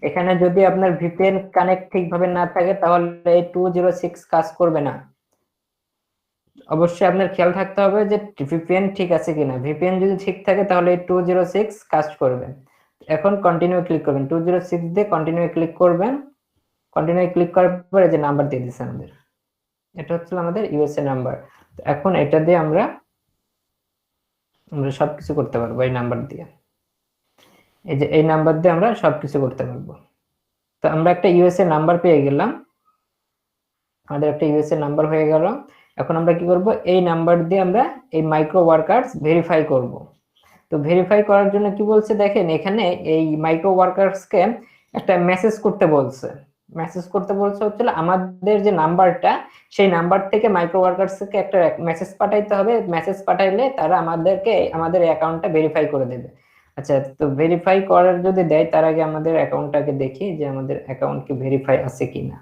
এখানে যদি আপনার ভিপিএন কানেক্ট ঠিকভাবে না থাকে তাহলে এই 206 কাজ করবে না। অবশ্যই আপনার খেয়াল থাকতে হবে যে ভিপিএন ঠিক আছে কিনা। ভিপিএন যদি ঠিক থাকে তাহলে এই 206 কাজ করবে। এখন কন্টিনিউ ক্লিক করবেন, 206 দিয়ে কন্টিনিউ ক্লিক করবেন। কন্টিনিউ ক্লিক করার পরে যে নাম্বার দিয়ে দিচ্ছে আমাদের, এটা হচ্ছে আমাদের ইউএসএ নাম্বার। এখন এটা দিয়ে আমরা সবকিছু করতে পারবো এই নাম্বার দিয়ে। এই যে এই নাম্বার দিয়ে আমরা সবকিছু করতে পারবো। তো আমরা একটা ইউএসএ নাম্বার পেয়ে গেলাম, আমাদের একটা ইউএসএ নাম্বার হয়ে গেল। এখন আমরা কি করব, এই নাম্বার দিয়ে আমরা এই মাইক্রো ওয়ার্কার্স ভেরিফাই করব। তো ভেরিফাই করার জন্য কি বলছে দেখেন, এখানে এই মাইক্রো ওয়ার্কার্সকে একটা মেসেজ করতে বলছে। মেসেজ করতে বলছে হচ্ছে আমাদের যে নাম্বারটা, সেই নাম্বার থেকে মাইক্রো ওয়ার্কার্সকে একটা মেসেজ পাঠাইতে হবে। মেসেজ পাঠাইলে তারা আমাদেরকে আমাদের অ্যাকাউন্টটা ভেরিফাই করে দেবে। আচ্ছা, তো ভেরিফাই করার যদি দেয় তার আগে আমাদের অ্যাকাউন্টটাকে দেখি যে আমাদের অ্যাকাউন্ট কি ভেরিফাই আছে কিনা।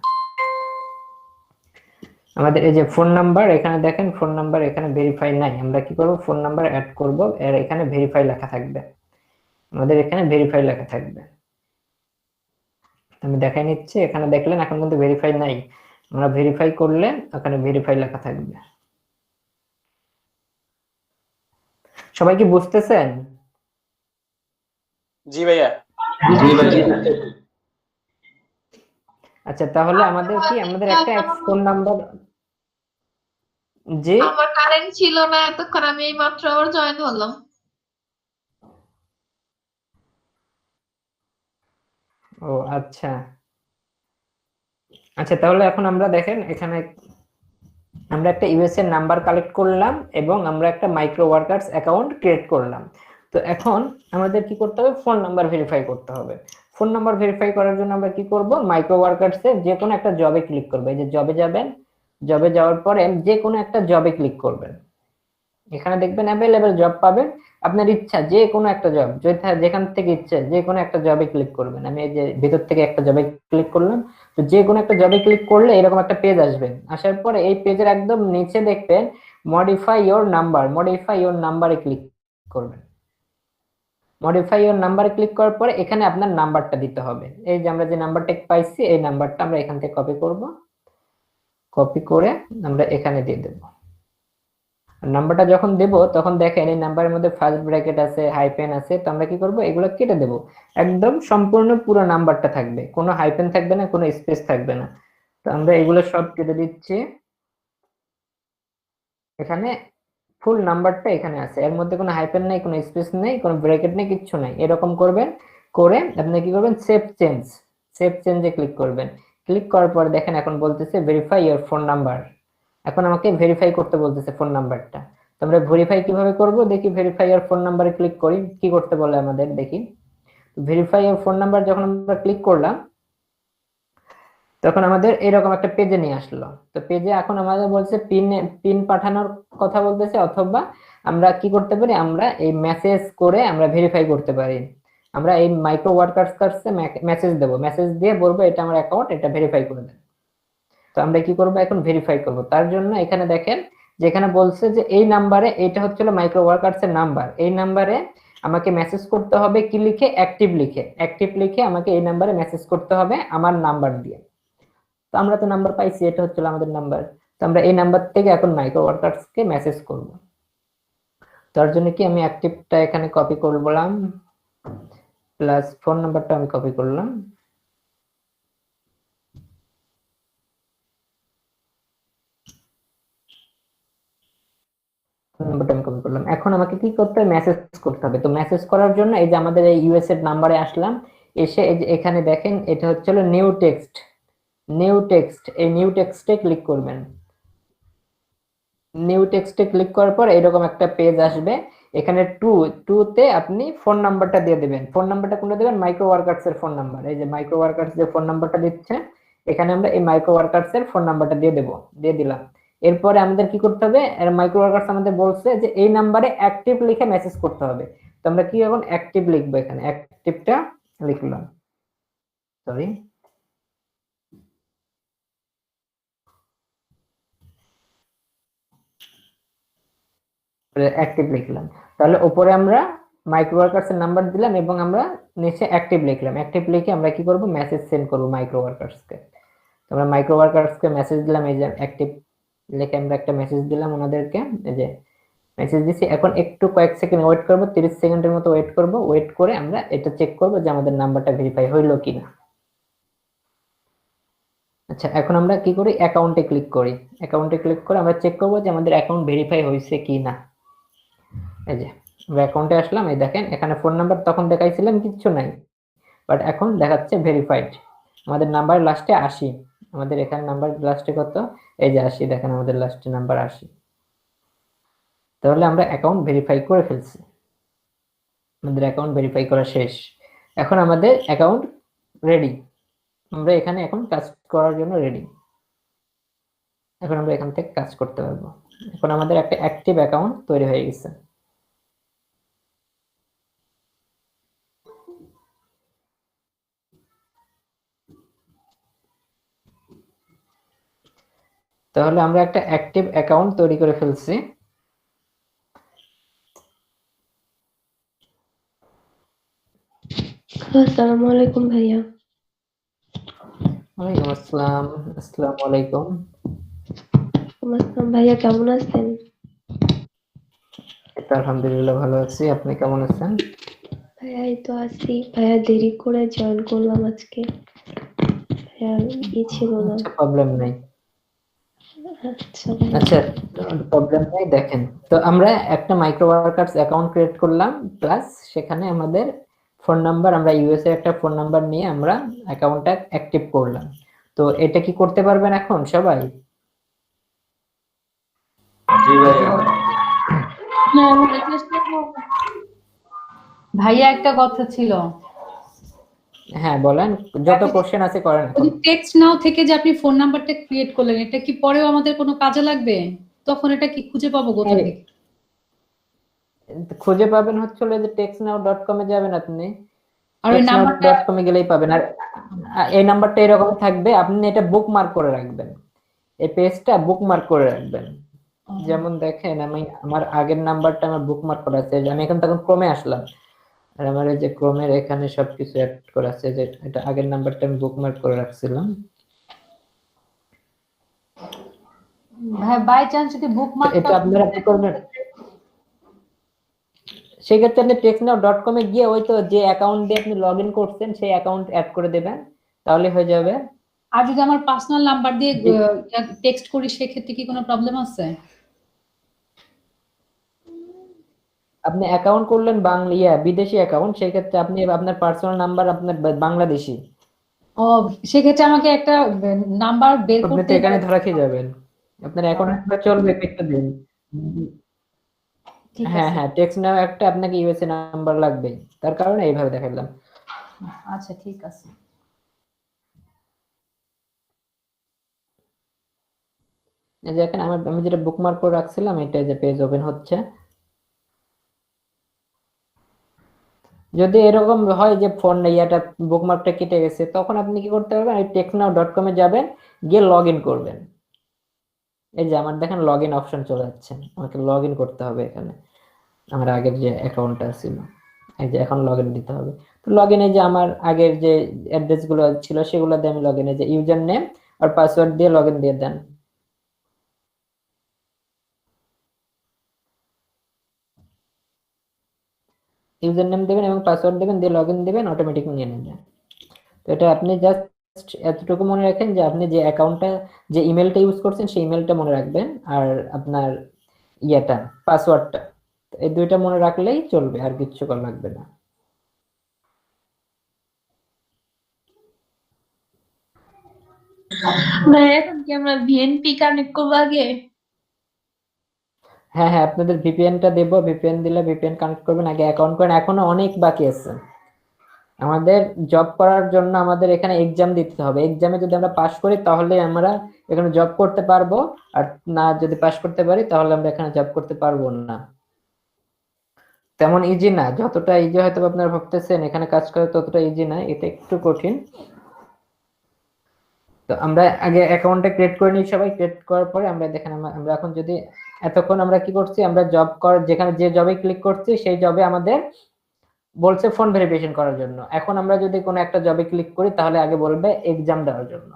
আমাদের এই যে ফোন নাম্বার, এখানে দেখেন ফোন নাম্বার এখানে ভেরিফাই নাই। আমরা কি করব, ফোন নাম্বার অ্যাড করব, এর এখানে ভেরিফাই লেখা থাকবে, আমাদের এখানে ভেরিফাই লেখা থাকবে। আমি দেখাই নিচ্ছি, এখানে দেখলেন এখন কিন্তু ভেরিফাই নাই। আমরা ভেরিফাই করলে ওখানে ভেরিফাই লেখা থাকবে। সবাই কি বুঝতেছেন? জি ভাইয়া। আচ্ছা, তাহলে আমাদের কি, আমাদের একটা ফোন নাম্বার। জি, আমার কারেন্ট ছিল না এতক্ষণ, আমি এই মাত্র আবার জয়েন হলাম। ও আচ্ছা আচ্ছা, তাহলে এখন আমরা দেখেন এখানে আমরা একটা ইউএসএ নাম্বার কালেক্ট করলাম এবং আমরা একটা মাইক্রো ওয়ার্কার্স অ্যাকাউন্ট ক্রিয়েট করলাম। তো এখন আমাদের কি করতে হবে, ফোন নাম্বার ভেরিফাই করতে হবে। ফোন নাম্বার ভেরিফাই করার জন্য আমরা কি করব, মাইক্রো ওয়ার্কার্সে যে কোনো একটা জবে ক্লিক করব। এই যে জবে যাবেন, জবে যাওয়ার পরে যে কোনো একটা জবে ক্লিক করবেন। এখানে দেখবেন অ্যাভেলেবেল জব পাবেন, আপনার ইচ্ছা যে কোনো একটা জব, যেখান থেকে ইচ্ছে যে কোনো একটা জবে ক্লিক করবেন। আমি এই যে ভিতর থেকে একটা জবে ক্লিক করলাম। তো যে কোনো একটা জবে ক্লিক করলে এরকম একটা পেজ আসবে। আসার পরে এই পেজের একদম নিচে দেখবেন modify your number, modify your নাম্বারে ক্লিক করবেন। মডিফাই ইওর নাম্বারে ক্লিক করার পরে এখানে আপনার নাম্বারটা দিতে হবে। এই যে আমরা যে নাম্বারটা পাইছি এই নাম্বারটা আমরা এখান থেকে কপি করব, কপি করে আমরা এখানে দিয়ে দেবো। নাম্বারটা যখন দেব তখন দেখেন এই নাম্বারের মধ্যে ফার্স্ট ব্র্যাকেট আছে, হাইপেন আছে। তো আমরা কি করব, এগুলো কেটে দেব। একদম সম্পূর্ণ পুরো নাম্বারটা থাকবে, কোনো হাইপেন থাকবে না, কোনো স্পেস থাকবে না। তো আমরা এগুলো সব কেটে দিচ্ছি। এখানে ফুল নাম্বারটা এখানে আছে, এর মধ্যে কোনো হাইপেন নেই, কোনো স্পেস নেই, কোনো ব্র্যাকেট নেই, কিচ্ছু নাই। এরকম করবেন, করে আপনি কি করবেন, সেভ চেঞ্জ, সেভ চেঞ্জে ক্লিক করবেন। ক্লিক করার পর দেখেন এখন বলতেছে ভেরিফাই ইওর ফোন নাম্বার। এখন আমাকে ভেরিফাই করতে বলতেছে ফোন নাম্বারটা। তো আমরা ভেরিফাই কিভাবে করব দেখি, ভেরিফাই ইওর ফোন নাম্বারে ক্লিক করি, কি করতে বলে আমাদের দেখি। ভেরিফাই ইওর ফোন নাম্বার যখন আমরা ক্লিক করলাম তখন আমাদের এরকম একটা পেজে নিয়ে আসলো। তো পেজে এখন আমাদের বলছে পিন পাঠানোর কথা বলতেছে, অথবা আমরা কি করতে পারি, আমরা এই মেসেজ করে আমরা ভেরিফাই করতে পারি। আমরা এই মাইক্রো ওয়ার্কার্স কাছে মেসেজ দেব, মেসেজ দিয়ে বলবো এটা আমার অ্যাকাউন্ট, এটা ভেরিফাই করে দেন। তো আমরা কি করব, এখন ভেরিফাই করব। তার জন্য এখানে দেখেন যেখানে বলছে যে এই নাম্বারে, এটা হচ্ছে মাইক্রো ওয়ার্কার্স এর নাম্বার, এই নাম্বারে আমাকে মেসেজ করতে হবে কি লিখে, অ্যাক্টিভ লিখে, অ্যাক্টিভ লিখে আমাকে এই নাম্বারে মেসেজ করতে হবে আমার নাম্বার দিয়ে। তো আমরা তো নাম্বার পাইছি, এটা হচ্ছে আমাদের নাম্বার। তো আমরা এই নাম্বার থেকে এখন মাইক্রো ওয়ার্কার্স কে মেসেজ করব। তার জন্য কি আমি অ্যাক্টিভটা এখানে কপি করলাম, প্লাস ফোন নাম্বারটা আমি কপি করলাম। নাম্বারটা আমি কপি করলাম। এখন আমাকে কি করতে হবে, মেসেজ করতে হবে। তো মেসেজ করার জন্য এই যে আমাদের এই ইউএস এর নাম্বারে আসলাম, এসে এই যে এখানে দেখেন এটা হচ্ছে নিউ টেক্সট, নিউ টেক্সট, এই নিউ টেক্সটে ক্লিক করবেন। নিউ টেক্সটে ক্লিক করার পর এরকম একটা পেজ আসবে। এখানে টু তে আপনি ফোন নাম্বারটা দিয়ে দিবেন। ফোন নাম্বারটা কোনটা দিবেন, মাইক্রো ওয়ার্কার্স এর ফোন নাম্বার। এই যে মাইক্রো ওয়ার্কার্স যে ফোন নাম্বারটা দিচ্ছে, এখানে আমরা এই মাইক্রো ওয়ার্কার্স এর ফোন নাম্বারটা দিয়ে দেব, দিয়ে দিলাম। এরপরে আমাদের কি করতে হবে, মাইক্রো ওয়ার্কার্স আমাদের বলছে যে এই নাম্বারে অ্যাক্টিভ লিখে মেসেজ করতে হবে। তো আমরা কি এখন অ্যাক্টিভ লিখবো, এখানে অ্যাক্টিভটা লিখলাম, সরি অ্যাক্টিভ লিখলাম। তাহলে উপরে আমরা মাইক্রো ওয়ার্কার্স এর নাম্বার দিলাম এবং আমরা নিচে অ্যাক্টিভ লিখলাম। অ্যাক্টিভ লিখে আমরা কি করব, মেসেজ সেন্ড করব মাইক্রো ওয়ার্কার্স কে। আমরা মাইক্রো ওয়ার্কার্স কে মেসেজ দিলাম, এই যে অ্যাক্টিভ লিখে আমরা একটা মেসেজ দিলাম ওনাদেরকে, এই যে মেসেজ দিছি। এখন একটু কয়েক সেকেন্ড ওয়েট করব, 30 সেকেন্ডের মতো ওয়েট করব। ওয়েট করে আমরা এটা চেক করব যে আমাদের নাম্বারটা ভেরিফাই হইলো কিনা। আচ্ছা, এখন আমরা কি করি, অ্যাকাউন্টে ক্লিক করি। অ্যাকাউন্টে ক্লিক করে আমরা চেক করব যে আমাদের অ্যাকাউন্ট ভেরিফাই হয়েছে কিনা। এই যে আমরা অ্যাকাউন্টে আসলাম, এই দেখেন এখানে ফোন নাম্বার তখন দেখাইছিলাম কিচ্ছু নাই, বাট এখন দেখাচ্ছে ভেরিফাইড। আমাদের নাম্বার লাস্টে 80, আমাদের এখানে নাম্বার লাস্টে কত, এই যে 80, দেখেন আমাদের লাস্টে নাম্বার 80। তাহলে আমরা অ্যাকাউন্ট ভেরিফাই করে ফেলছি, আমাদের অ্যাকাউন্ট ভেরিফাই করা শেষ। এখন আমাদের অ্যাকাউন্ট রেডি, আমরা এখানে এখন কাজ করার জন্য রেডি। এখন আমরা এখান থেকে কাজ করতে পারবো। এখন আমাদের একটা অ্যাক্টিভ অ্যাকাউন্ট তৈরি হয়ে গেছে। তাহলে আমরা একটা অ্যাক্টিভ অ্যাকাউন্ট তৈরি করে ফেলছি। আসসালামু আলাইকুম ভাইয়া। ওয়ালাইকুম আসসালাম। আসসালামু আলাইকুম। আসসালাম ভাইয়া, কেমন আছেন? আলহামদুলিল্লাহ ভালো আছি, আপনি কেমন আছেন? ভাইয়া এই তো আছি ভাইয়া, দেরি করে জয়েন করলাম আজকে ভাইয়া, ছিল না। প্রবলেম নাই। আচ্ছা ভাইয়া। আচ্ছা, প্রবলেম নাই। দেখেন, তো আমরা একটা মাইক্রো ওয়ার্কার্স অ্যাকাউন্ট ক্রিয়েট করলাম, প্লাস সেখানে আমাদের ফোন নাম্বার, আমরা ইউএস এর একটা ফোন নাম্বার নিয়ে আমরা অ্যাকাউন্টটা অ্যাক্টিভ করলাম। তো এটা কি করতে পারবেন এখন সবাই? জি ভাইয়া। ভাইয়া একটা কথা ছিল। হ্যাঁ বলেন, যত কোশ্চেন আছে করেন এখন। টেক্সট নাও থেকে যে আপনি ফোন নাম্বারটা ক্রিয়েট করলেন, এটা কি পরেও আমাদের কোনো কাজে লাগবে? তখন এটা কি খুঁজে পাবো কোথা থেকে? খুঁজে পাবেন হচ্ছে যে textnow.com এ যাবেন আপনি, আর ওই নাম্বারটা textnow.com এ গেলেই পাবেন। আর এই নাম্বারটা এরকম থাকবে, আপনি এটা বুকমার্ক করে রাখবেন, এই পেজটা বুকমার্ক করে রাখবেন। যেমন দেখেন, আমি আমার আগের নাম্বারটা আমার বুকমার্ক করা আছে, আমি এখন তখন ক্রমে আসলাম, আর আমার এই যে ক্রমের এখানে সবকিছু অ্যাড করা আছে, যে এটা আগের নাম্বারটা আমি বুকমার্ক করে রাখছিলাম। ভাই বাই চান্স যদি বুকমার্ক এটা আপনারা কি করবেন, সেক্ষেত্রে আপনি textnow.com এ গিয়ে ওই তো যে অ্যাকাউন্ট দিয়ে আপনি লগইন করছেন সেই অ্যাকাউন্ট অ্যাড করে দেবেন, তাহলে হয়ে যাবে। আর যদি আমার পার্সোনাল নাম্বার দিয়ে টেক্সট করি সেক্ষেত্রে কি কোনো প্রবলেম আছে? আপনি অ্যাকাউন্ট করলেন বিদেশি অ্যাকাউন্ট, সেই ক্ষেত্রে আপনি আপনার পার্সোনাল নাম্বার আপনার বাংলাদেশি, ও সেক্ষেত্রে আমাকে একটা নাম্বার বের আপনি করতে তো এখানে ধরা খেয়ে যাবেন। আপনার অ্যাকাউন্ট চলবে একটা দিন। ঠিক হ্যাঁ আছে। হ্যাঁ, textnow একটা আপনাকে ইউএসএ নাম্বার লাগবে, তার কারণে এইভাবে দেখালাম। আচ্ছা ঠিক আছে। এই যে এখানে আমি যেটা বুকমার্ক করে রাখছিলাম, এটা যে পেজ ওপেন হচ্ছে। যদি এরকম হয় যে ফোন ইয়াটা বুকমার্কটা কেটে গেছে, তখন আপনি কি করতে পারবেন, এই textnow.com এ যাবেন, গিয়ে লগইন করবেন। এই যে আমার দেখেন লগইন অপশন চলে যাচ্ছে, আমাকে লগইন করতে হবে এখানে আমার আগের যে অ্যাকাউন্টটা ছিল, এই যে এখন লগইন দিতে হবে। তো লগইনে যে আমার আগের যে অ্যাড্রেস গুলো ছিল সেগুলো দিয়ে আমি লগইনে যে ইউজার নেম আর পাসওয়ার্ড দিয়ে লগইন দিয়ে দেন। ইউজার নেম দেবেন এবং পাসওয়ার্ড দেবেন, দিয়ে লগইন দিবেন, অটোমেটিক নিয়ে নেবে। তো এটা আপনি জাস্ট এতটুকু মনে রাখেন যে আপনি যে অ্যাকাউন্টটা, যে ইমেলটা ইউজ করছেন সেই ইমেলটা মনে রাখবেন, আর আপনার ইয়েটা পাসওয়ার্ডটা, এই দুইটা মনে রাখলেই চলবে, আর কিচ্ছু করা লাগবে না। ভাই এখন কি আমরা ভিএনপি কানেক্ট করবো আগে? হ্যাঁ হ্যাঁ, আপনাদের ভিপিএনটা দেবো, ভিপিএন দিলে ভিপিএন কানেক্ট করবেন, আগে অ্যাকাউন্ট করেন। এখনো অনেক বাকি আছে আমাদের জব করার জন্য, আমাদের এখানে এক্সাম দিতে হবে। এক্সামে যদি আমরা পাশ করি তাহলে আমরা এখানে জব করতে পারবো, আর না যদি পাশ করতে পারি তাহলে আমরা এখানে জব করতে পারবো না। তেমন ইজি না, যতটা ইজি হয়তো আপনারা ভাবতেছেন এখানে কাজ করা ততটা ইজি না, এটা একটু কঠিন। তো আমরা আগে অ্যাকাউন্টটা ক্রিয়েট করে নিই সবাই। ক্রিয়েট করার পরে আমরা দেখেন আমরা এখন যদি এতক্ষণ আমরা কি করছি, আমরা যেখানে যে জবে ক্লিক করছি সেই জবে আমাদের বলছে ফোন ভেরিফিকেশন করার জন্য। এখন আমরা যদি কোনো একটা জবে ক্লিক করি তাহলে আগে বলবে এক্সাম দেওয়ার জন্য।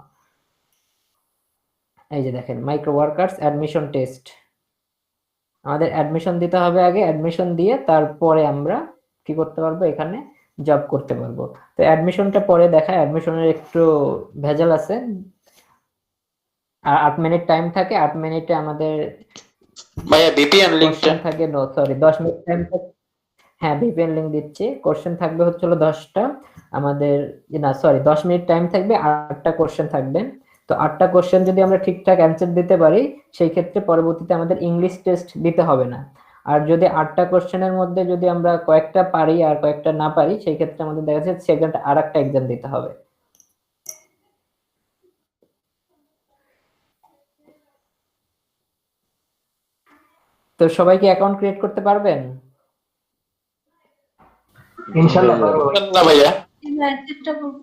এই যে দেখেন মাইক্রো ওয়ার্কার্স অ্যাডমিশন টেস্ট, আমাদের অ্যাডমিশন দিতে হবে আগে, অ্যাডমিশন দিয়ে তারপরে আমরা কি করতে পারবো, এখানে জব করতে পারবো। তো অ্যাডমিশনটা পরে দেখায়, অ্যাডমিশনের একটু ভেজাল আছে। আর 8 মিনিট টাইম থাকে, 8 মিনিটে আমাদের ভাইয়া ভিপিএন লিংকটা কোশ্চেন থাকে, নো সরি 10 মিনিট টাইম থাকে। হ্যাঁ ভিপিএন লিংক দিচ্ছি। কোশ্চেন থাকবে হচ্ছে 10টা আমাদের, না সরি 10 মিনিট টাইম থাকবে, 8টা কোশ্চেন থাকবে। তো 8টা কোশ্চেন যদি আমরা ঠিকঠাক অ্যান্সার দিতে পারি সেই ক্ষেত্রে পরবর্তীতে আমাদের ইংলিশ টেস্ট দিতে হবে না। আর যদি 8টা কোশ্চেনের মধ্যে যদি আমরা কয়েকটা পারি আর কয়েকটা না পারি সেই ক্ষেত্রে আমাদের দেখা যাচ্ছে সেকেন্ড আর একটা এক্সাম দিতে হবে। তো সবাই কি অ্যাকাউন্ট ক্রিয়েট করতে পারবেন? ইনশাআল্লাহ পারবো। না ভাইয়া চেষ্টা করবো।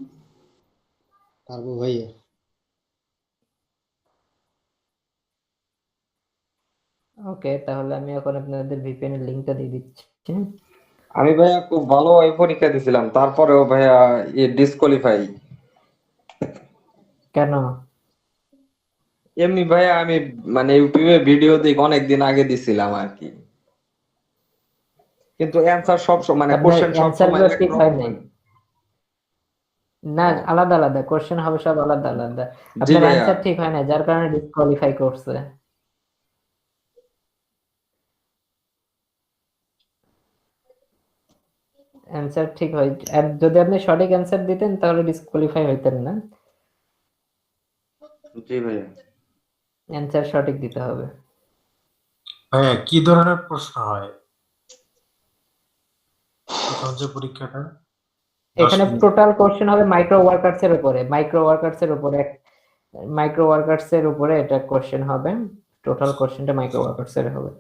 পারবো ভাইয়া। ওকে, তাহলে আমি এখন আপনাদের ভিপিএন এর লিংকটা দিয়ে দিচ্ছি। আমি ভাইয়া খুব ভালোভাবে পরীক্ষা দিছিলাম, তারপরেও ভাইয়া ডিসকোয়ালিফাই। কেন? এমনি ভাইয়া আমি মানে ইউটিউবে ভিডিও দেখে অনেকদিন আগে দিছিলাম আর কি, কিন্তু অ্যানসার সব মানে আপনার কোশ্চেন সব অ্যান্সার সময় গুলো ঠিক একরকম হয় নাই? হয়। না, আলাদা আলাদা কোশ্চেন হবে, সব আলাদা আলাদা। জি আপনার ভাইয়া। অ্যান্সার ঠিক হয় না যার কারণে ডিসকোয়ালিফাই করছে। অ্যান্সার ঠিক হয়, আর যদি আপনি সঠিক অ্যান্সার দিতেন তাহলে ডিসকোয়ালিফাই হইতেন না। জি ভাইয়া। অ্যান্সার সঠিক দিতে হবে। ভাইয়া কি ধরনের প্রশ্ন হয় প্রথম যে পরীক্ষাটা? 10 এখানে মিনিট। টোটাল কোশ্চেন হবে মাইক্রো ওয়ার্কার্স এর উপরে, এটা কোশ্চেন হবে। টোটাল কোশ্চেনটা মাইক্রো ওয়ার্কার্স এর হবে।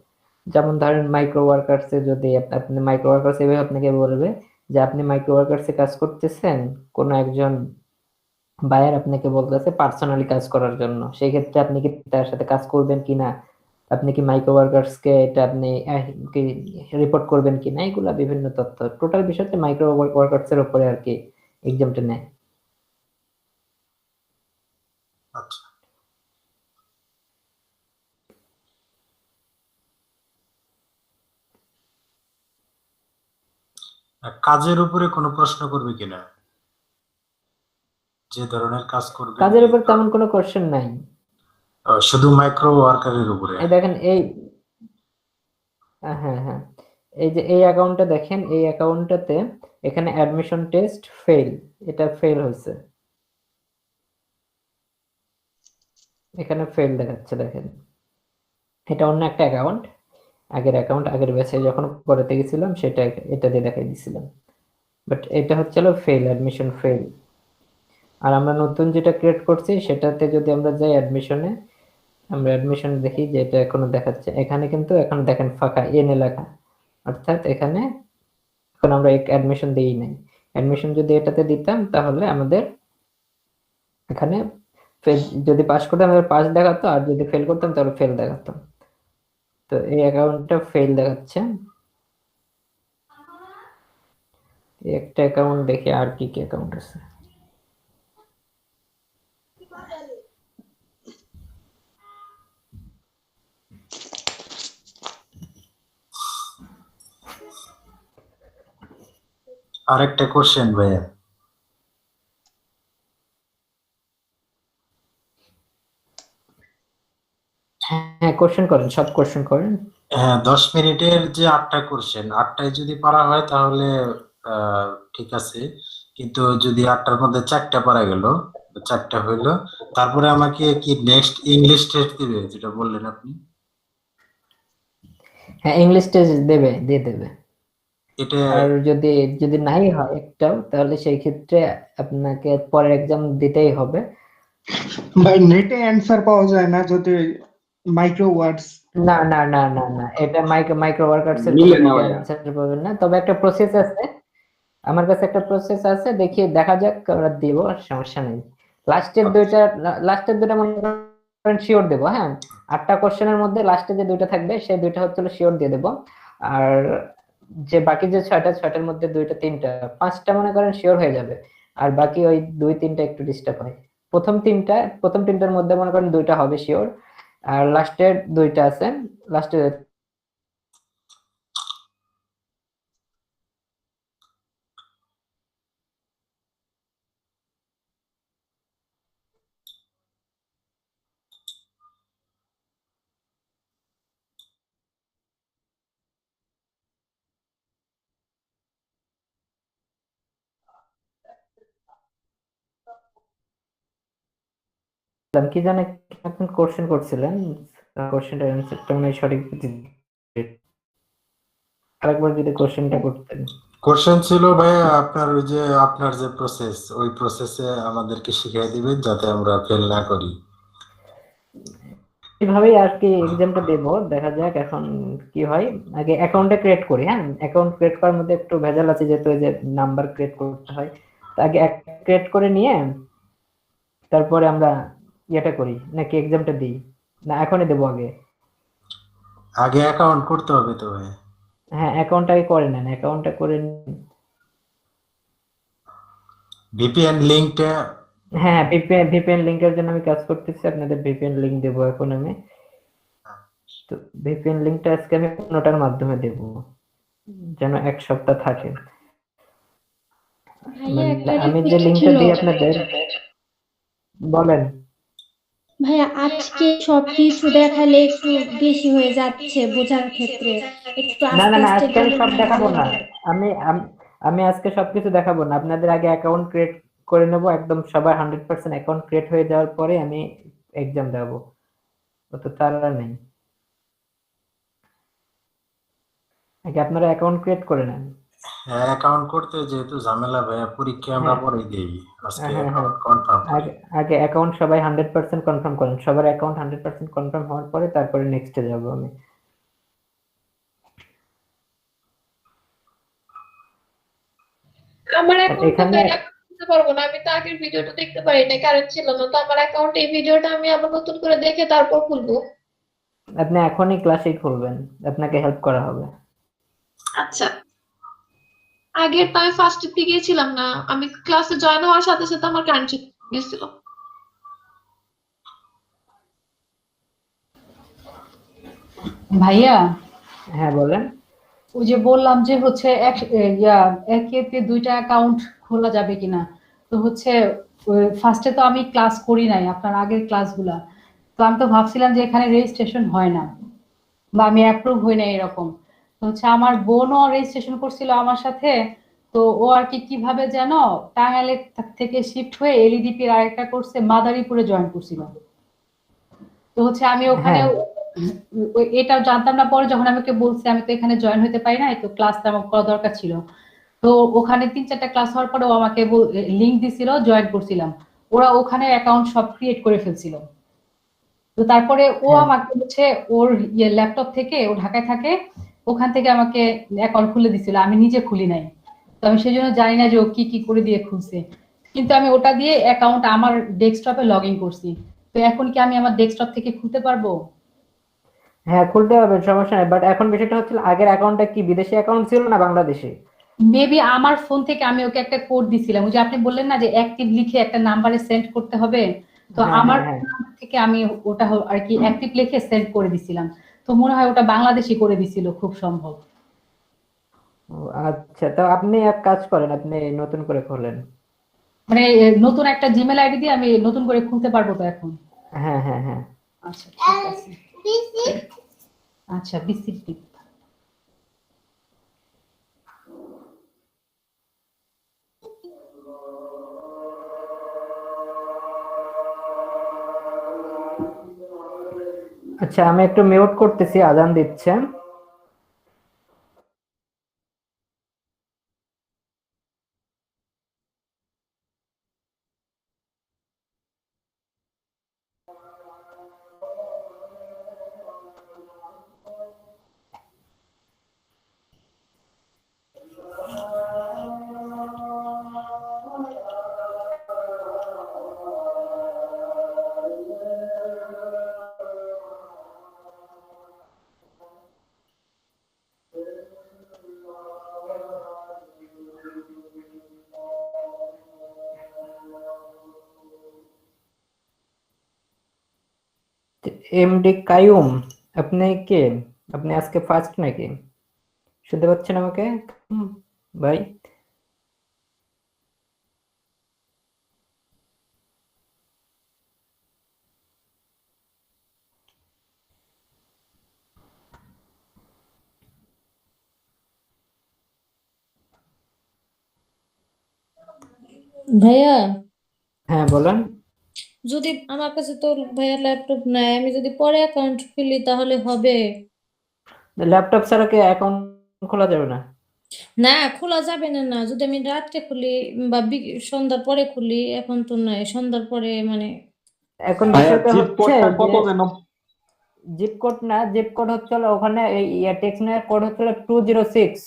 যেমন ধরেন মাইক্রো ওয়ার্কার্স এ যদি আপনি মাইক্রো ওয়ার্কার্স এভাবে আপনাকে বলবে যে আপনি মাইক্রো ওয়ার্কার্স এ কাজ করতেছেন, কোন একজন বায়ার আপনাকে বলতেছে পার্সোনালি কাজ করার জন্য, সেই ক্ষেত্রে আপনি কি তার সাথে কাজ করবেন কিনা, আপনি কি মাইক্রো ওয়ার্কার্স কে এটা আপনি রিপোর্ট করবেন কিনা, এগুলা বিভিন্ন তথ্য। টোটাল বিষয়টা মাইক্রো ওয়ার্কার্স এর উপরে আর কি এক্সামটা নেয়। আচ্ছা, কাজের উপরে কোনো প্রশ্ন করবে কিনা, যে ধরনের কাজ করবে? কাজের উপর তেমন কোনো কোশ্চেন নাই। শুধু মাইক্রো ওয়ার্কারের উপরে? এই দেখেন এই, হ্যাঁ হ্যাঁ, এই যে এই অ্যাকাউন্টটা দেখেন, এই অ্যাকাউন্টটাতে এখানে অ্যাডমিশন টেস্ট ফেল, এটা ফেল হয়েছে, এখানে ফেল দেখাচ্ছে। দেখেন এটা অন্য একটা অ্যাকাউন্ট, আগের ব্যাচে যখন পড়াতে গেছিলাম সেটা এটা দিয়ে দেখাই দিছিলাম, বাট এটা হচ্ছে ফেল, অ্যাডমিশন ফেল। আর আমরা নতুন যেটা ক্রিয়েট করছি সেটাতে যদি আমরা যাই অ্যাডমিশনে, আমরা অ্যাডমিশন দেখি যে এটা এখনো দেখাচ্ছে, এখানে কিন্তু এখন দেখেন ফাঁকা এনে লেখা, অর্থাৎ এখানে এখন আমরা অ্যাডমিশন দিই নাই। অ্যাডমিশন যদি এটাতে দিতাম তাহলে আমাদের এখানে যদি পাস করতাম আমাদের পাস দেখাতো, আর যদি ফেল করতাম তাহলে ফেল দেখাতো। তো এই অ্যাকাউন্টটা ফেল দেখাচ্ছে। একটা অ্যাকাউন্ট দেখি আর কি কি অ্যাকাউন্ট আছে। আরেকটা কোশ্চেন ভাইয়া, হ্যাঁ কোশ্চেন করেন, সব কোশ্চেন করেন। হ্যাঁ 10 মিনিটের যে 8টা কোশ্চেন, 8টায় যদি পারা হয় তাহলে ঠিক আছে, কিন্তু যদি 8টার মধ্যে 4টা পারা গেল, 4টা হইলো, তারপরে আমাকে কি নেক্সট ইংলিশ টেস্ট দিবে যেটা বললেন আপনি? হ্যাঁ ইংলিশ টেস্ট দিয়ে দেবে। এটা আর যদি নাই হয় একটাও, তাহলে সেই ক্ষেত্রে আপনাকে পরের এক্সাম দিতেই হবে। ভাই নেটে অ্যান্সার পাওয়া যায় না যদি মাইক্রো ওয়ার্ডস? না না না না না, এটা মাইক্রো ওয়ার্কার্স এর মিলে কোনো না ভাইয়া। অ্যান্সার পাবেন না, তবে একটা প্রসেস আছে, আমার কাছে একটা প্রসেস আছে, দেখি দেখা যাক, আমরা দিব, সমস্যা নেই। লাস্টের দুইটা মনে করেন শিওর দেবো, হ্যাঁ 8টা কোশ্চেনের মধ্যে লাস্টে যে 2টা থাকবে সেই 2টা হচ্ছে শিওর দিয়ে দেবো। আর যে বাকি যে 6টার মধ্যে 2টা 3টা 5টা মনে করেন শিওর হয়ে যাবে, আর বাকি ওই 2-3টা একটু ডিস্টার্ব হয়। প্রথম তিনটার মধ্যে মনে করেন 2টা হবে শিওর, আর লাস্টের 2টা আছে, লাস্টে কি জানে আপনি কোশ্চেন করছিলেন, কোশ্চেনটার অ্যান্সারটা মানে সঠিক আরেকবার যদি কোশ্চেনটা করতেন। কোশ্চেন ছিল ভাইয়া আপনার ওই যে আপনার যে প্রসেস, ওই প্রসেসে আমাদেরকে শিখিয়ে দিবেন যাতে আমরা ফেল না করি। এইভাবেই আর কি এক্সামটা দেবো, দেখা যাক এখন কি হয়। আগে অ্যাকাউন্টটা ক্রিয়েট করি, হ্যাঁ অ্যাকাউন্ট ক্রিয়েট করার মধ্যে একটু ভেজাল আছে যেহেতু ওই যে নাম্বার ক্রিয়েট করতে হয়। তো আগে ক্রিয়েট করে নিয়ে তারপরে আমরা ইয়েটা করি নাকি এক্সামটা দিই, না এখনই দেবো আগে? আগে অ্যাকাউন্ট করতে হবে তো ভাই। হ্যাঁ অ্যাকাউন্টটাকে করে নেন, অ্যাকাউন্টটা করে ভিপিএন লিংকটা, হ্যাঁ ভিপিএন লিংকের জন্য আমি কাজ করতেছি, আপনাদের ভিপিএন লিংক দেবো এখন আমি। তো ভিপিএন লিংকটা আজকে আমি 15টার মাধ্যমে দেব যেন 1 সপ্তাহ থাকে। ভাইয়া একটা আমি যে রিকোয়েস্ট লিংকটা ছিল। দিই আপনাদের, বলেন। ভাইয়া আজকে সবকিছু দেখালে একটু বেশি হয়ে যাচ্ছে বোঝার ক্ষেত্রে, একটু না আস্তে না না আস্তে আজকে আমি গেলে সব মনে দেখাবো হয় না, ভালো। আমি আম- আমি আজকে সবকিছু দেখাবো না, আপনাদের আগে অ্যাকাউন্ট ক্রিয়েট করে নেবো, একদম সবার 100% অ্যাকাউন্ট ক্রিয়েট হয়ে যাওয়ার পরে আমি এক্সাম দেবো, অত তাড়া নেই। আগে আপনারা অ্যাকাউন্ট ক্রিয়েট করে নেন। অ্যাকাউন্ট করতে যেহেতু ঝামেলা ভাইয়া, পরীক্ষা আমরা হ্যাঁ পরে দেই, আজকে হ্যাঁ হ্যাঁ অ্যাকাউন্ট কনফার্ম করি। আগে আগে অ্যাকাউন্ট সবাই 100% কনফার্ম করেন, সবার অ্যাকাউন্ট 100% কনফার্ম হওয়ার পরে তারপরে নেক্সটে যাবো আমি। আমার আর অ্যাকাউন্টে তো এখানে এটা করতে পারবো না, আমি তো আগের ভিডিওটা দেখতে পারি না, কারেন্ট ছিল না তো আমার অ্যাকাউন্টে। এই ভিডিওটা আমি আবার নতুন করে দেখে তারপর খুলবো। আপনি এখনই ক্লাসেই খুলবেন, আপনাকে হেল্প করা হবে। আচ্ছা, আগের তো আমি ফার্স্টের দিকেই ছিলাম না, আমি ক্লাসে জয়েন হওয়ার সাথে সাথে আমার কারেন্ট গেছিল। ভাইয়া হ্যাঁ বলেন। ওই যে বললাম যে হচ্ছে একেতে 2টা অ্যাকাউন্ট খোলা যাবে কিনা, তো হচ্ছে ফার্স্টে তো আমি ক্লাস করি নাই আপনার আগের ক্লাসগুলা, তো আমি তো ভাবছিলাম যে এখানে রেজিস্ট্রেশন হয় না বা আমি অ্যাপ্রুভ হই না এরকম। তো হচ্ছে আমার বোনও রেজিস্ট্রেশন করছিল আমার সাথে, তো ও আর কি কিভাবে যেন টাঙ্গাইলের থেকে শিফট হয়ে এলইডিপির আরেকটা কোর্সে মাদারীপুরে জয়েন করছিল। তো হচ্ছে আমি ওখানে হ্যাঁ এটা জানতাম না, পরে যখন আমাকে বলছে আমি তো এখানে জয়েন হতে পারি না, তো ক্লাসটা আমার করা দরকার ছিল। তো ওখানে 3-4টা ক্লাস হওয়ার পরে ও আমাকে লিংক দিছিল, জয়েন করছিলাম। ওরা ওখানে অ্যাকাউন্ট সব ক্রিয়েট করে ফেলছিল। তো তারপরে ও হ্যাঁ আমাকে হচ্ছে ওর ল্যাপটপ থেকে, ও ঢাকায় থাকে, ওখান থেকে আমাকে অ্যাকাউন্ট খুলে দিছিল, আমি নিজে খুলি নাই। তো আমি সেই জন্য জানি না যে ও কি কি করে দিয়ে খুলছে, কিন্তু আমি ওটা দিয়ে অ্যাকাউন্ট আমার ডেস্কটপে লগ ইন করছি। তো এখন কি আমি আমার ডেস্কটপ থেকে খুলতে পারবো? হ্যাঁ খুলতে হবে, সমস্যা নেই, বাট এখন বিষয়টা হচ্ছে আগের অ্যাকাউন্টটা কি বিদেশি অ্যাকাউন্ট ছিল না বাংলাদেশি? মেবি আমার ফোন থেকে আমি ওকে একটা কোড দিছিলাম, ওই যে আপনি বললেন না যে অ্যাক্টিভ লিখে একটা নাম্বারে সেন্ড করতে হবে, তো হ্যাঁ আমার হ্যাঁ হ্যাঁ নাম্বার থেকে আমি ওটা আর কি অ্যাক্টিভ লিখে সেন্ড করে দিছিলাম। তো মনে হয় ওটা বাংলাদেশি করে দিছিল খুব সম্ভব। ও, আচ্ছা তো আপনি এক কাজ করেন, আপনি নতুন করে খোলেন। মানে নতুন একটা জিমেল আইডি দিয়ে আমি নতুন করে খুলতে পারবো তো এখন? হ্যাঁ হ্যাঁ হ্যাঁ আচ্ছা ঠিক আছে। আচ্ছা বিসিটি। আচ্ছা আমি একটু মিউট করতেছি, আজান দিচ্ছে। এমডি কাইয়ুম, আপনি কে? আপনি আজকে ফার্স্ট নাকি? শুনতে পাচ্ছেন আমাকে ভাই? ভাইয়া, হ্যাঁ বলেন। যদি আমার কাছে তো ভাইয়া ল্যাপটপ নাই, আমি যদি পরে অ্যাকাউন্ট খুলি তাহলে হবে? ল্যাপটপ ছাড়া কি অ্যাকাউন্ট খোলা যাবে না? না, খোলা যাবে না। না, যদি আমি রাত্রে খুলি বা সন্ধ্যার পরে খুলি, এখন তো নাই, সন্ধ্যার পরে মানে। এখন ভাইয়া বিষয়টা জিপ হচ্ছে কোডটা যে কত যেন? জিপ কোড না, জিপ কোড হচ্ছে হলো ওখানে এই টেক্সনের কোড হচ্ছে হলো 206।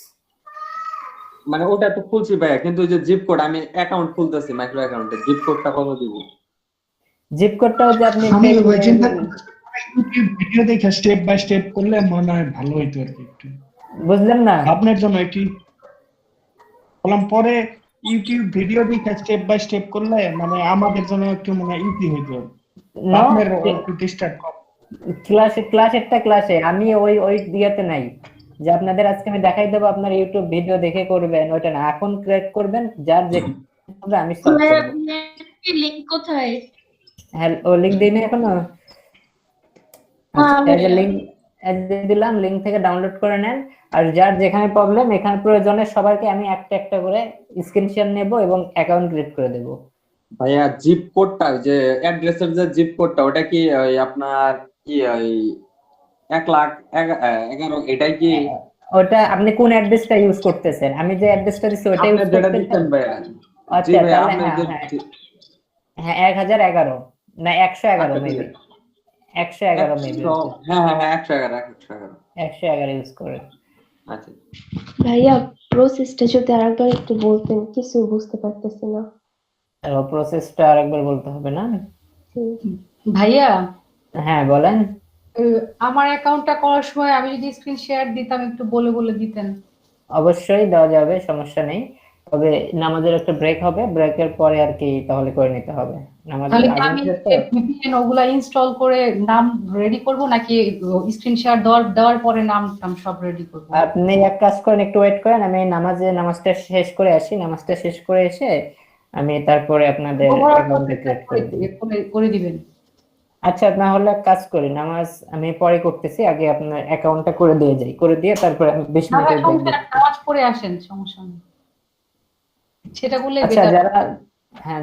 মানে ওটা তো খুলছি ভাইয়া, কিন্তু ওই যে জিপ কোড, আমি অ্যাকাউন্ট খুলতেছি মাইক্রো অ্যাকাউন্টে, জিপ কোডটা কত দিব? জিপ কোডটা হচ্ছে আপনি আমি ওই চিন্তা ইউটিউব ভিডিও দেখে স্টেপ বাই স্টেপ করলে মনে হয় ভালো হইতো আর কি একটু। বুঝলেন না? আপনার জন্য এটি বললাম, পরে ইউটিউব ভিডিও দেখে স্টেপ বাই স্টেপ করলে মানে আমাদের জন্য একটু মানে ইজি হইতো। নো, আপনার একটু ডিস্টার্ব কম। ক্লাসে আমি ওই দিয়াতে নাই যে আপনাদের আজকে আমি দেখাই দেবো আপনার ইউটিউব ভিডিও দেখে করবেন, ওইটা না। এখন ক্রিয়েট করবেন, যার যে হবে আমি সলভ করব। লিংক কোথায়? হ্যাঁ, ও লিংক দিইনি এখনো? আচ্ছা, এই যে লিংক দিলাম, লিংক থেকে ডাউনলোড করে নেন। আর যার যেখানে প্রবলেম, এখানে প্রয়োজনে সবাইকে আমি একটা একটা করে স্ক্রিনশট নেব এবং অ্যাকাউন্ট ক্রিয়েট করে দেব। ভাইয়া জিপ কোডটা, যে অ্যাড্রেসের যে জিপ কোডটা, ওটা কি ওই আপনার কি ওই 1,11,000 এটাই কি? ওটা আপনি কোন অ্যাড্রেসটা ইউজ করতেছেন? আমি যে অ্যাড্রেসটা দিছি ওটা আপনি ইউজ যেটা করতেছেন? দিচ্ছেন ভাইয়া। জি আচ্ছা, ভাইয়া, তাহলে আপনি হ্যাঁ যে হ্যাঁ 1011 না 111 আচ্ছা, ঠিক মেবি, আছে। 111 মেবি, হ্যাঁ হ্যাঁ হ্যাঁ 111 111 ইউজ করে। আচ্ছা ভাইয়া প্রসেসটা যদি আরেকবার একটু বলতেন, কিছু বুঝতে পারতেছি না। প্রসেসটা আরেকবার বলতে হবে না? ভাইয়া, হ্যাঁ বলেন। আমার অ্যাকাউন্টটা করার সময় আমি যদি স্ক্রিন শেয়ার দিতাম, একটু বলে বলে দিতেন। অবশ্যই দেওয়া যাবে, সমস্যা নেই। তবে নামাজের একটা ব্রেক হবে, ব্রেকের পরে আর কি তাহলে করে নিতে হবে। নামাজের তাহলে কি আগে আমি তো VPN ওগুলা ইনস্টল করে নাম রেডি করব, নাকি স্ক্রিন শেয়ার দেওয়ার পরে নাম সব রেডি করব? আপনি এক কাজ করেন, একটু ওয়েট করেন, আমি নামাজটা শেষ করে আসি। নামাজটা শেষ করে এসে আমি তারপরে আপনাদের অ্যাকাউন্টে ক্রিয়েট করে দিবেন। আচ্ছা, তাহলে এক কাজ করি, নামাজ আমি পরে করতেছি, আগে আপনার অ্যাকাউন্টটা করে দিয়ে যাই, করে দিয়ে তারপরে আমি 20 মিনিটের ব্রেক দিই। নামাজ পড়ে আসেন, সমস্যা নেই, সেটা বললে আচ্ছা, বেটার।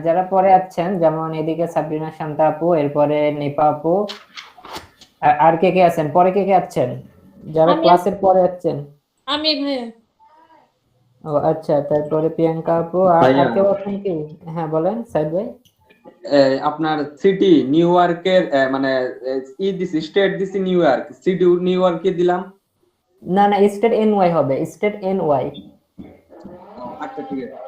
যারা পরে আছেন, যেমন এদিকে সাবরিনা শান্তা আপু, এরপরে নিপা আপু, আর কে কে আছেন পরে? কে কে আছেন যারা ক্লাসের পরে আছেন? আমি ভাইয়া। ও আচ্ছা, তারপরে প্রিয়াঙ্কা আপু, আর কেউ আছেন কি? হ্যাঁ বলেন সাইদ ভাই। আপনার সিটি নিউ ইয়র্কের মানে দিছি, স্টেট দিছি নিউ ইয়র্ক, সিটি নিউ ইয়র্কে দিলাম। না না, স্টেট এনওয়াই হবে, স্টেট এনওয়াই। আচ্ছা ঠিক আছে।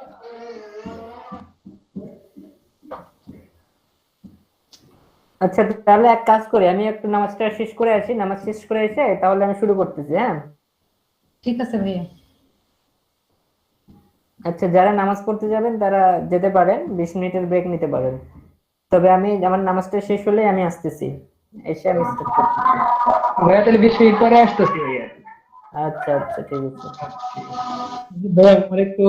আচ্ছা, তাহলে এক কাজ করি, আমি একটু নামাজটা শেষ করে আসি, নামাজ শেষ করে এসে তাহলে আমি শুরু করতেছি। হ্যাঁ ঠিক আছে ভাইয়া। আচ্ছা, যারা নামাজ পড়তে যাবেন তারা যেতে পারেন, 20 মিনিটের ব্রেক নিতে পারেন। তবে আমার নামাজটা শেষ হলে আমি আসতেছি, এসে আমি স্টার্ট করতেছি। ভাইয়া তাহলে 20 মিনিট পরে আসতেছি ভাইয়া। আচ্ছা আচ্ছা, ঠিক আছে ভাইয়া আমার একটু